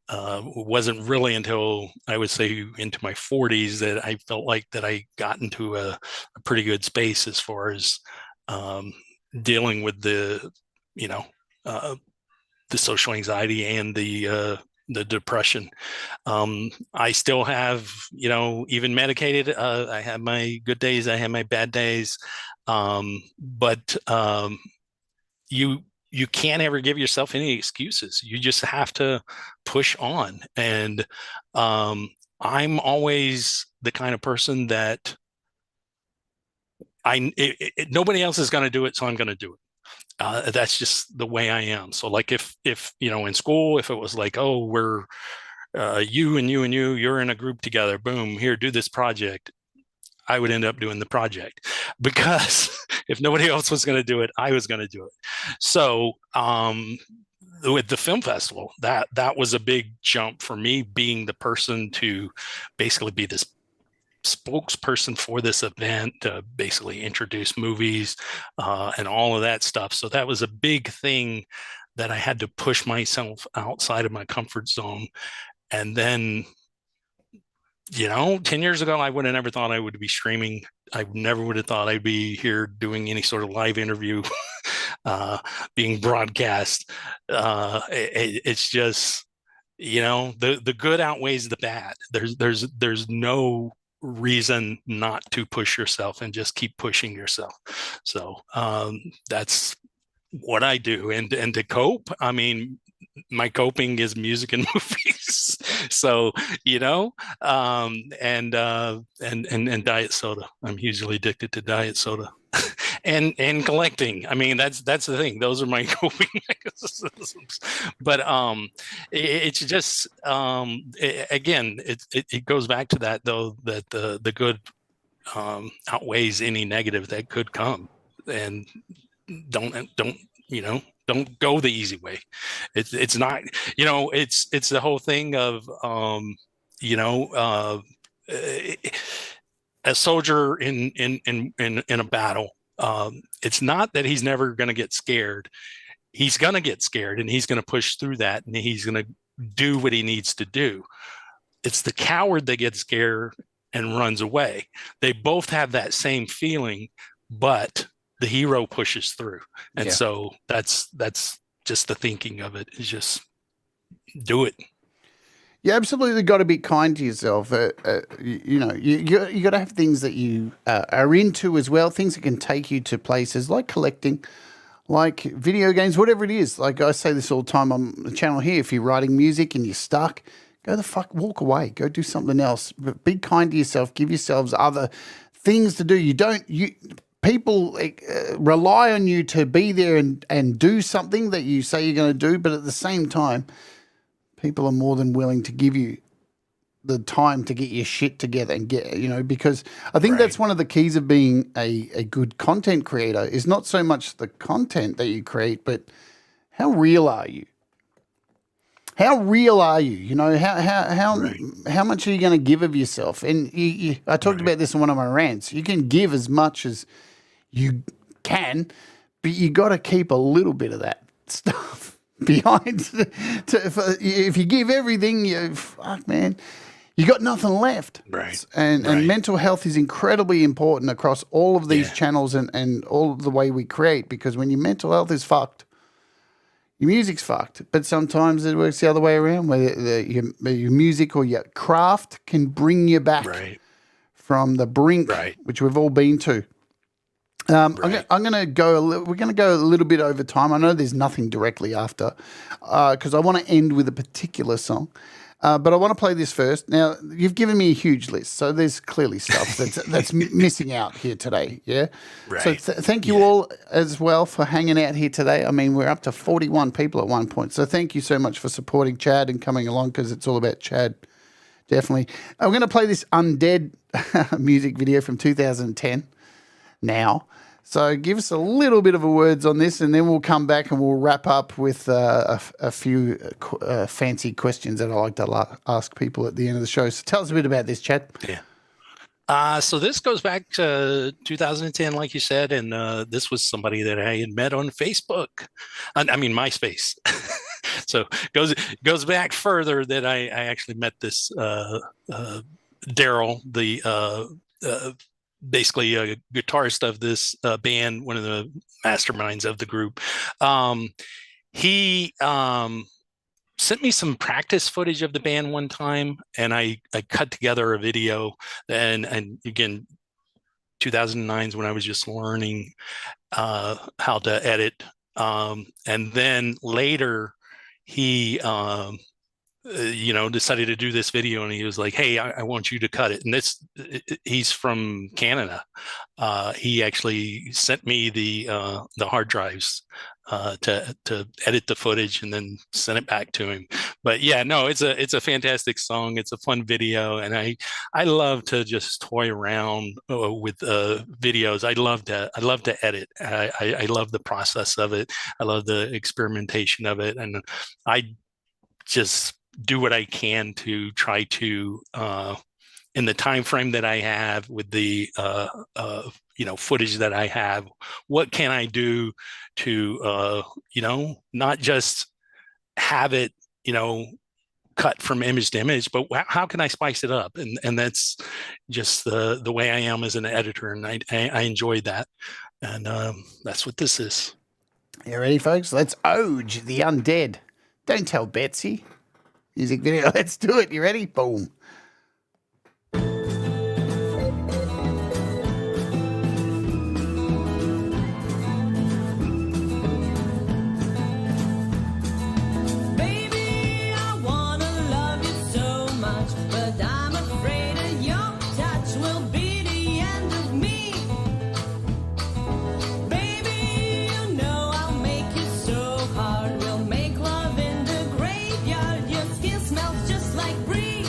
it wasn't really until I would say into my 40s that I felt like that I got into a pretty good space as far as dealing with the social anxiety and the depression. I still have, even medicated, I have my good days, I have my bad days. But you can't ever give yourself any excuses. You just have to push on. And I'm always the kind of person that nobody else is going to do it, so I'm going to do it. That's just the way I am. So like if in school, if it was like, oh, we're you and you're in a group together, boom, here, do this project, I would end up doing the project, because if nobody else was going to do it, I was going to do it. So with the film festival, that was a big jump for me, being the person to basically be this spokesperson for this event, to basically introduce movies and all of that stuff. So that was a big thing that I had to push myself outside of my comfort zone. And then 10 years ago, I would have never thought I would be streaming. I never would have thought I'd be here doing any sort of live interview, being broadcast. It's just, the good outweighs the bad. There's no reason not to push yourself, and just keep pushing yourself. So that's what I do. And to cope, I mean, my coping is music and movies. So, and diet soda. I'm hugely addicted to diet soda. and collecting. I mean, that's the thing. Those are my coping mechanisms. But it's just again, it goes back to that, though, that the good outweighs any negative that could come. And don't go the easy way. It's not, it's the whole thing of, a soldier in a battle. It's not that he's never going to get scared. He's going to get scared, and he's going to push through that, and he's going to do what he needs to do. It's the coward that gets scared and runs away. They both have that same feeling, but the hero pushes through. And so that's just the thinking of it, is just do it. You absolutely got to be kind to yourself. You got to have things that you are into as well, things that can take you to places like collecting, like video games, whatever it is. Like I say this all the time on the channel here, if you're writing music and you're stuck, go the fuck, walk away, go do something else. But be kind to yourself, give yourselves other things to do. People rely on you to be there and do something that you say you're going to do, but at the same time, people are more than willing to give you the time to get your shit together and because I think that's one of the keys of being a good content creator is not so much the content that you create, but how real are you? How real are you? How much are you going to give of yourself? And I talked about this in one of my rants. You can give as much as you can, but you got to keep a little bit of that stuff behind. If you give everything, fuck, man, you got nothing left. Right. And mental health is incredibly important across all of these channels and all of the way we create, because when your mental health is fucked, your music's fucked. But sometimes it works the other way around, where your music or your craft can bring you back from the brink, which we've all been to. I'm going to go. We're going to go a little bit over time. I know there's nothing directly after, because I want to end with a particular song. But I want to play this first. Now, you've given me a huge list, so there's clearly stuff that's missing out here today, yeah? Right. So thank you all as well for hanging out here today. I mean, we're up to 41 people at one point, so thank you so much for supporting Chad and coming along, because it's all about Chad, definitely. I'm going to play this Undead music video from 2010 now. So give us a little bit of a words on this, and then we'll come back and we'll wrap up with a few fancy questions that I like to ask people at the end of the show. So tell us a bit about this, Chad. Yeah. So this goes back to 2010, like you said, and this was somebody that I had met on Facebook. I mean, MySpace. So goes back further that I actually met this Daryl, the basically a guitarist of this band, one of the masterminds of the group. He sent me some practice footage of the band one time, and I cut together a video. And again, 2009 is when I was just learning how to edit. And then later he decided to do this video, and he was like, "Hey, I want you to cut it." And he's from Canada. He actually sent me the hard drives to edit the footage and then send it back to him. But yeah, no, it's a fantastic song. It's a fun video, and I love to just toy around with videos. I love to edit. I love the process of it. I love the experimentation of it, and I just do what I can to try to, in the time frame that I have with the footage that I have, what can I do to not just have it cut from image to image, but how can I spice it up? And that's just the way I am as an editor, and I enjoy that, and that's what this is. You ready, folks? Let's Oge the Undead. Don't tell Betsy. Music video. Let's do it. You ready? Boom. Baby, I wanna love you so much, but I'm afraid that your touch will be the end of me. Baby, you know I'll make you so hard. We'll make love in the graveyard. Your skin smells just like brie.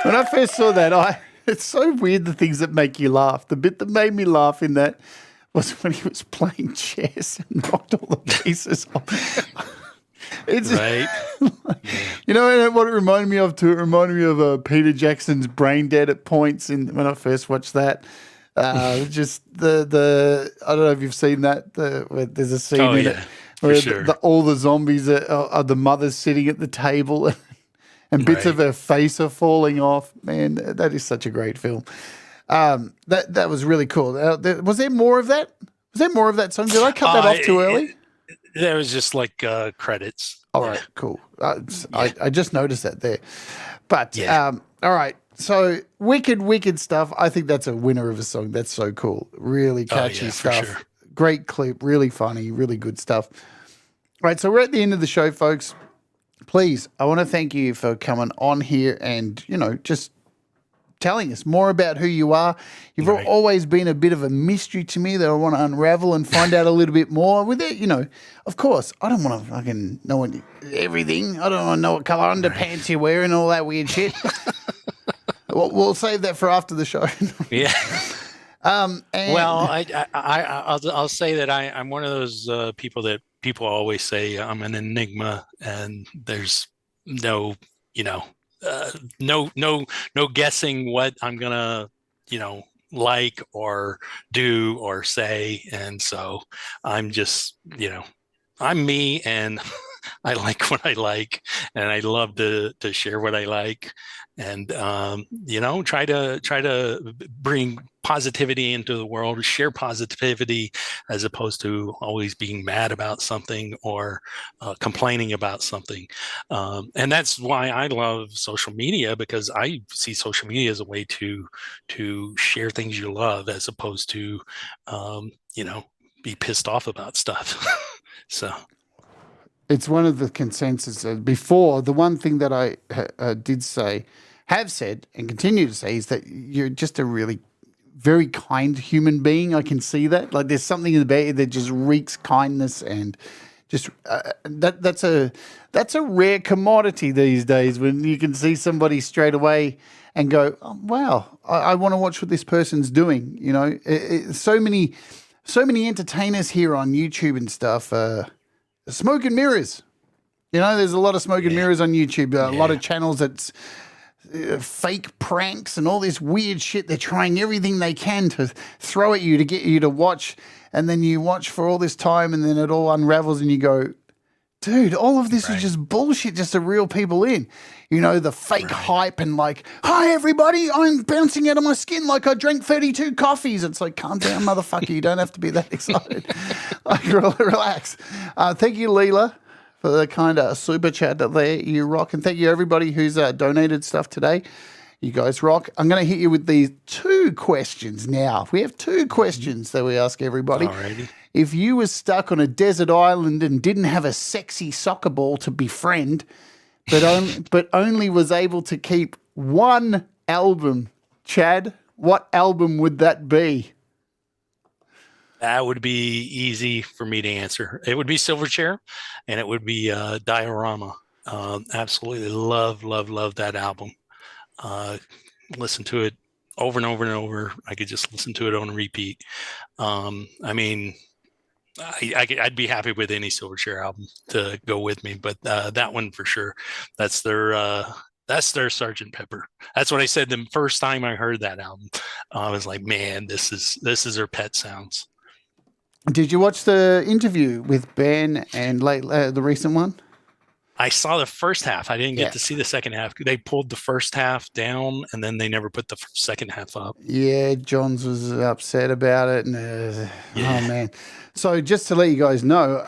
When I first saw that, it's so weird the things that make you laugh. The bit that made me laugh in that was when he was playing chess and knocked all the pieces off. It's Right. You know what it reminded me of too? It reminded me of Peter Jackson's Brain Dead at points when I first watched that. Just the I don't know if you've seen that. Where there's a scene in it where sure. all the zombies are the mothers sitting at the table and bits of her face are falling off. Man, that is such a great film. That was really cool. Was there more of that? Was there more of that song? Did I cut that off too early? There was just like credits. All right, cool. I just noticed that there. But, all right. So, wicked stuff. I think that's a winner of a song. That's so cool. Really catchy stuff. Sure. Great clip. Really funny. Really good stuff. All right, so we're at the end of the show, folks. Please, I want to thank you for coming on here and, just telling us more about who you are. You've always been a bit of a mystery to me that I want to unravel and find out a little bit more. With it, of course, I don't want to fucking know everything. I don't want to know what color underpants you're wearing and all that weird shit. We'll save that for after the show. Yeah. And Well, I'll say that I'm one of those people that people always say I'm an enigma, and there's no guessing what I'm gonna like or do or say, and so I'm just I'm me, and I like what I like, and I love to share what I like, and try to bring positivity into the world, share positivity as opposed to always being mad about something or complaining about something. And that's why I love social media, because I see social media as a way to share things you love as opposed to be pissed off about stuff. So it's one of the consensus before. The one thing that I have said and continue to say is that you're just a really very kind human being. I can see that. Like there's something about you that just reeks kindness, and just that's a rare commodity these days when you can see somebody straight away and go, oh, wow, I want to watch what this person's doing. So many entertainers here on YouTube and stuff. Smoke and mirrors. There's a lot of smoke and mirrors on YouTube. A lot of channels that's fake pranks and all this weird shit. They're trying everything they can to throw at you to get you to watch, and then you watch for all this time, and then it all unravels, and you go, dude, all of this is just bullshit just to reel people in. The fake hype and like, hi, everybody, I'm bouncing out of my skin like I drank 32 coffees. It's like, calm down, motherfucker. You don't have to be that excited. Like, relax. Thank you, Leela, for the kind of super chat there. You rock. And thank you, everybody who's donated stuff today. You guys rock. I'm going to hit you with these 2 questions now. We have 2 questions that we ask everybody. Alrighty. If you were stuck on a desert island and didn't have a sexy soccer ball to befriend, but only was able to keep one album, Chad, what album would that be? That would be easy for me to answer. It would be Silverchair, and it would be Diorama. Absolutely love that album. Listen to it over and over and over. I could just listen to it on repeat. I'd be happy with any Silverchair album to go with me, but that one for sure. That's their Sgt. Pepper. That's what I said the first time I heard that album. I was like, man, this is their pet sounds. Did you watch the interview with Ben and the recent one? I saw the first half. I didn't get to see the second half. They pulled the first half down, and then they never put the second half up. Yeah, Johns was upset about it. And oh, man. So just to let you guys know,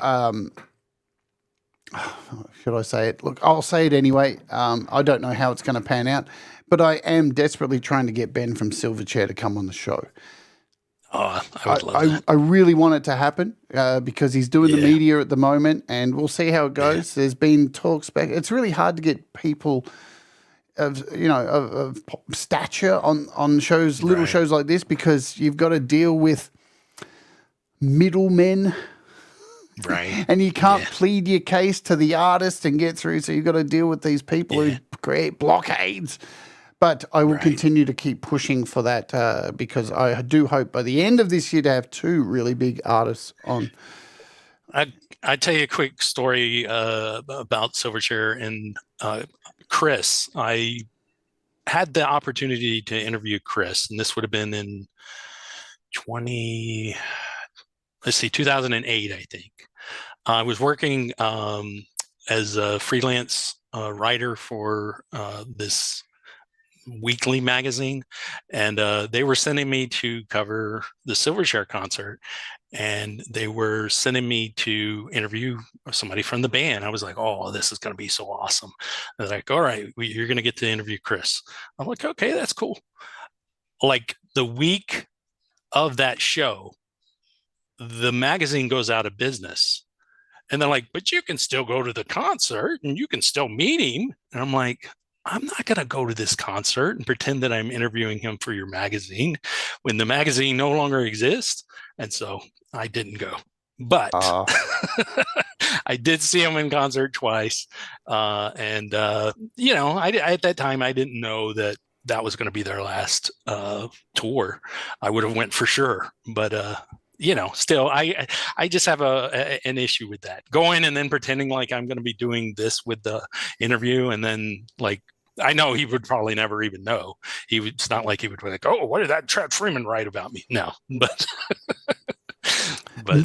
should I say it? Look, I'll say it anyway. I don't know how it's going to pan out, but I am desperately trying to get Ben from Silverchair to come on the show. Oh, I would love that. I really want it to happen because he's doing the media at the moment, and we'll see how it goes. There's been talks back. It's really hard to get people of stature on shows, little shows like this, because you've got to deal with middlemen. Right. And you can't plead your case to the artist and get through. So you've got to deal with these people who create blockades. But I will continue to keep pushing for that because I do hope by the end of this year to have 2 really big artists on. I tell you a quick story about Silverchair and Chris. I had the opportunity to interview Chris, and this would have been in 2008, I think. I was working as a freelance writer for this weekly magazine, and they were sending me to cover the Silverchair concert, and they were sending me to interview somebody from the band. I was like, oh, this is going to be so awesome. They're like, all right, you're going to get to interview Chris. I'm like, okay, that's cool. Like the week of that show, the magazine goes out of business. And they're like, but you can still go to the concert and you can still meet him. And I'm like, I'm not going to go to this concert and pretend that I'm interviewing him for your magazine when the magazine no longer exists. And so I didn't go. But I did see him in concert twice. And at that time, I didn't know that was going to be their last tour. I would have went for sure. But still, I just have an issue with that. Going and then pretending like I'm going to be doing this with the interview, and then like I know he would probably never even know. It's not like he would be like, "Oh, what did that Chad Freeman write about me?" No, but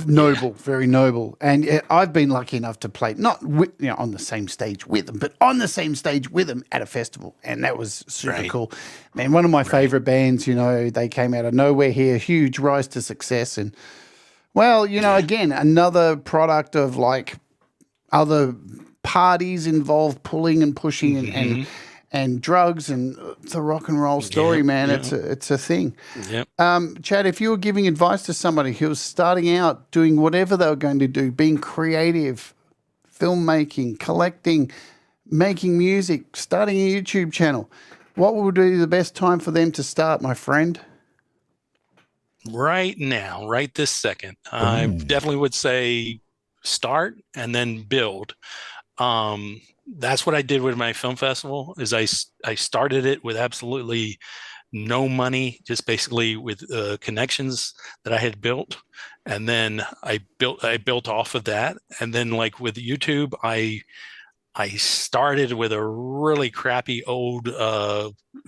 noble, very noble. And I've been lucky enough to play not on the same stage with them, but on the same stage with them at a festival, and that was super cool. Man, one of my favorite bands. They came out of nowhere here, huge rise to success, and again, another product of like other parties involved pulling and pushing and drugs and the rock and roll story, man. It's a thing. Yep. Chad, if you were giving advice to somebody who was starting out doing whatever they were going to do, being creative, filmmaking, collecting, making music, starting a YouTube channel, what would be the best time for them to start, my friend? Right now, right this second, I definitely would say start and then build. That's what I did with my film festival. Is I started it with absolutely no money, just basically with connections that I had built, and then I built off of that. And then like with YouTube, I started with a really crappy old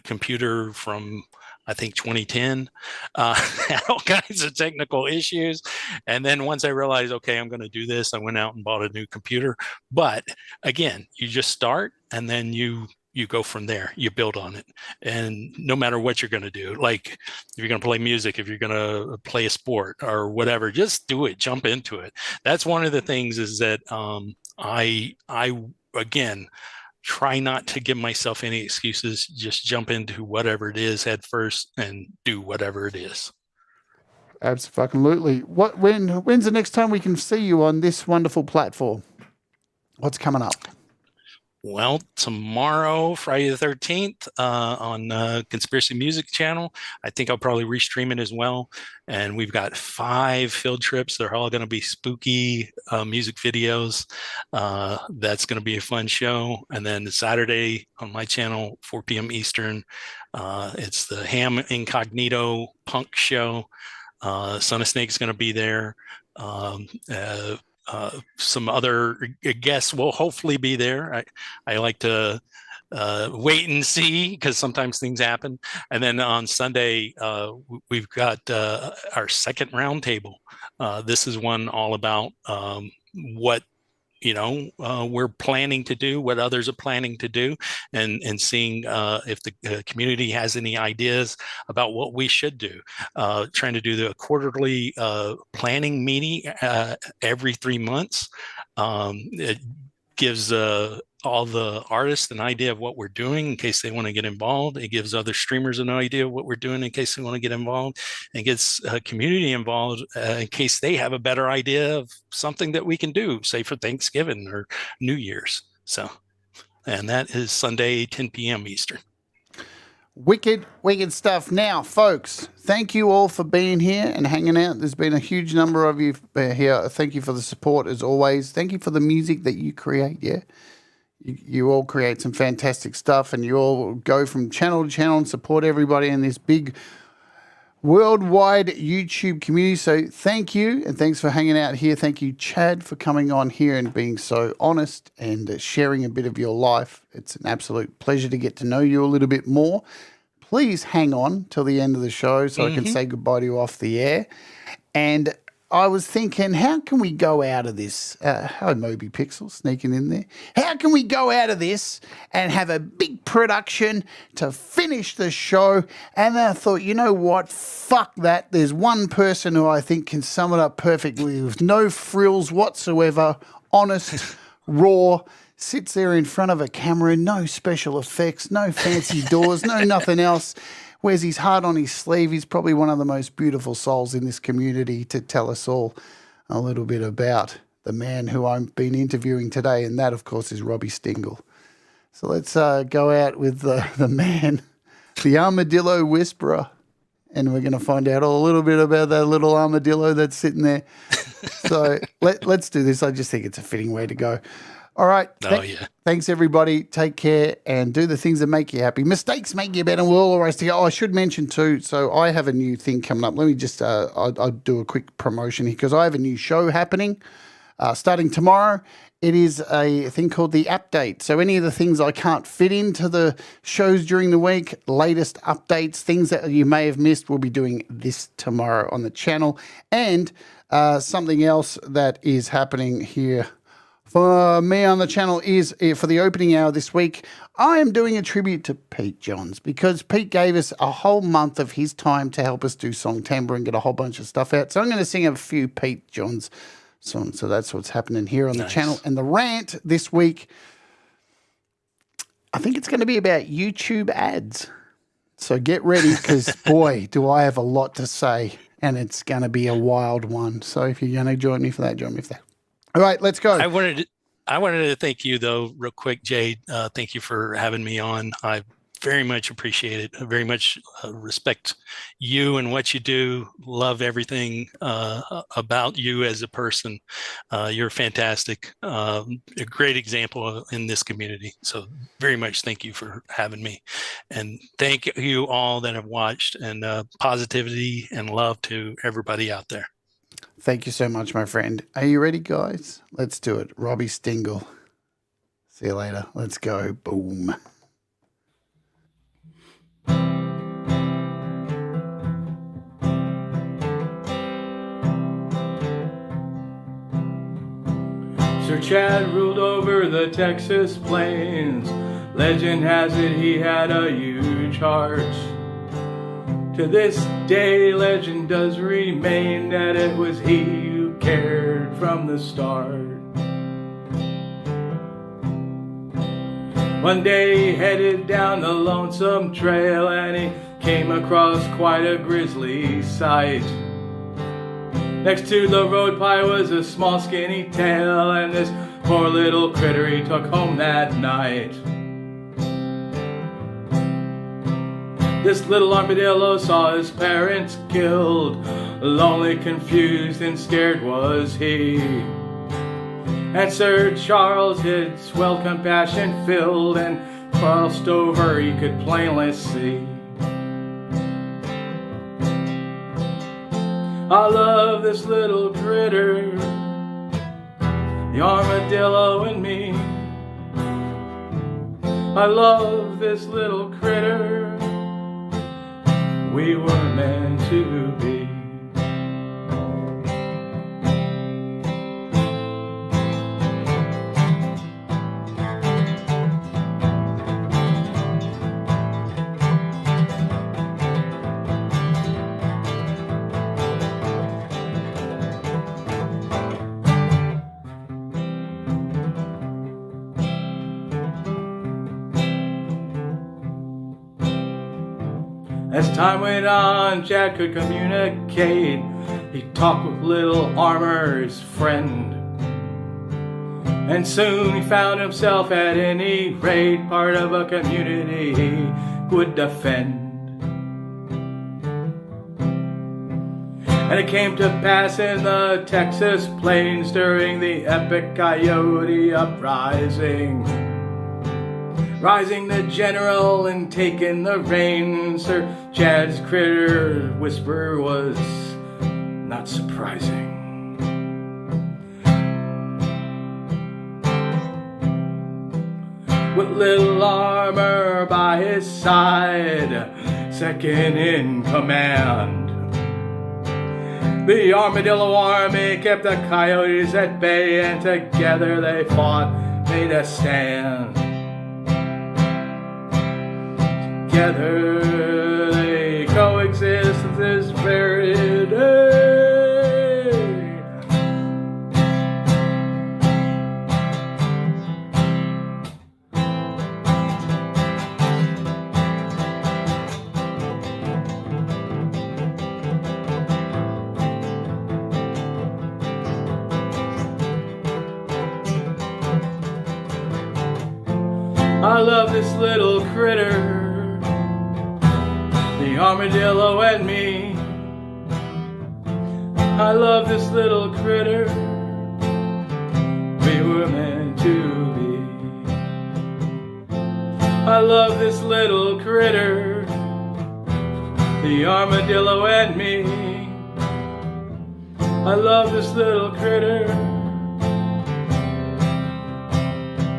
computer from I think 2010, had all kinds of technical issues. And then once I realized, okay, I'm going to do this, I went out and bought a new computer. But again, you just start and then you go from there. You build on it. And no matter what you're going to do, like if you're going to play music, if you're going to play a sport or whatever, just do it, jump into it. That's one of the things is that I again, try not to give myself any excuses. Just jump into whatever it is head first and do whatever it is. Absolutely. When's the next time we can see you on this wonderful platform? What's coming up? Well, tomorrow, Friday the 13th, on Conspiracy Music Channel. I think I'll probably restream it as well. And we've got 5 field trips. They're all going to be spooky music videos. That's going to be a fun show. And then Saturday on my channel, 4 p.m. Eastern, it's the Ham Incognito Punk Show. Son of Snake's going to be there. Some other guests will hopefully be there. I like to wait and see because sometimes things happen. And then on Sunday, we've got our second roundtable. This is one all about what we're planning to do, what others are planning to do, and seeing if the community has any ideas about what we should do. Trying to do the quarterly planning meeting every 3 months. It gives all the artists an idea of what we're doing in case they want to get involved. It gives other streamers an idea of what we're doing in case they want to get involved, and gets community involved in case they have a better idea of something that we can do, say for Thanksgiving or New Year's. So, and that is Sunday, 10 p.m. Eastern. Wicked, wicked stuff. Now, folks, thank you all for being here and hanging out. There's been a huge number of you here. Thank you for the support, as always. Thank you for the music that you create, yeah? You all create some fantastic stuff, and you all go from channel to channel and support everybody in this big worldwide YouTube community. So thank you, and thanks for hanging out here. Thank you, Chad, for coming on here and being so honest and sharing a bit of your life. It's an absolute pleasure to get to know you a little bit more. Please hang on till the end of the show so I can say goodbye to you off the air. And I was thinking, how can we go out of this? Hi, Moby Pixel, sneaking in there. How can we go out of this and have a big production to finish the show? And then I thought, you know what? Fuck that. There's one person who I think can sum it up perfectly with no frills whatsoever, honest, raw, sits there in front of a camera, no special effects, no fancy doors, no nothing else. Wears his heart on his sleeve. He's probably one of the most beautiful souls in this community to tell us all a little bit about the man who I've been interviewing today, and that, of course, is Robbie Stingle. So let's go out with the man, the Armadillo Whisperer, and we're going to find out a little bit about that little armadillo that's sitting there. So let's do this. I just think it's a fitting way to go. All right. Thanks, everybody. Take care and do the things that make you happy. Mistakes make you better. We'll always together. Oh, I should mention too, so I have a new thing coming up. Let me just I'll do a quick promotion here because I have a new show happening starting tomorrow. It is a thing called the Update. So any of the things I can't fit into the shows during the week, latest updates, things that you may have missed, we'll be doing this tomorrow on the channel. And something else that is happening here for me on the channel is for the opening hour this week, I am doing a tribute to Pete Johns because Pete gave us a whole month of his time to help us do Song Timbre and get a whole bunch of stuff out. So I'm going to sing a few Pete Johns songs. So that's what's happening here on the channel. And the rant this week, I think it's going to be about YouTube ads. So get ready because, boy, do I have a lot to say. And it's going to be a wild one. So if you're going to join me for that, join me for that. All right, let's go. I wanted to thank you, though, real quick, Jade. Thank you for having me on. I very much appreciate it. I very much respect you and what you do. Love everything about you as a person. You're fantastic. A great example in this community. So very much thank you for having me. And thank you all that have watched, and positivity and love to everybody out there. Thank you so much, my friend. Are you ready, guys? Let's do it. Robbie Stingle. See you later. Let's go. Boom. Sir Chad ruled over the Texas plains. Legend has it he had a huge heart. To this day, legend does remain that it was he who cared from the start. One day he headed down the lonesome trail and he came across quite a grisly sight. Next to the road pie was a small skinny tail, and this poor little critter he took home that night. This little armadillo saw his parents killed. Lonely, confused, and scared was he. And Sir Charles, his swelled compassion filled, and crossed over he could plainly see. I love this little critter, the armadillo and me. I love this little critter, we were meant to be. As time went on, Chad could communicate. He talked with little Armor's friend. And soon he found himself at any rate part of a community would defend. And it came to pass in the Texas plains during the epic Coyote uprising, rising the general and taking the reins. Sir Chad's critter whisper was not surprising. With little armor by his side, second in command, the Armadillo army kept the coyotes at bay, and together they fought, made a stand. Together they coexist this very day. I love this little critter, the armadillo and me. I love this little critter, we were meant to be. I love this little critter, the armadillo and me. I love this little critter,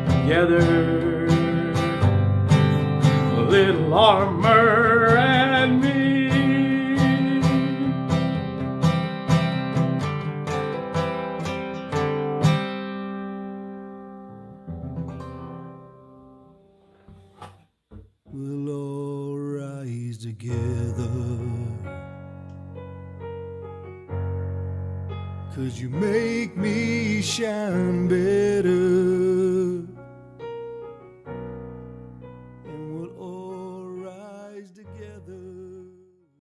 together. Little armor and me. We'll all rise together, 'cause you make me shine better.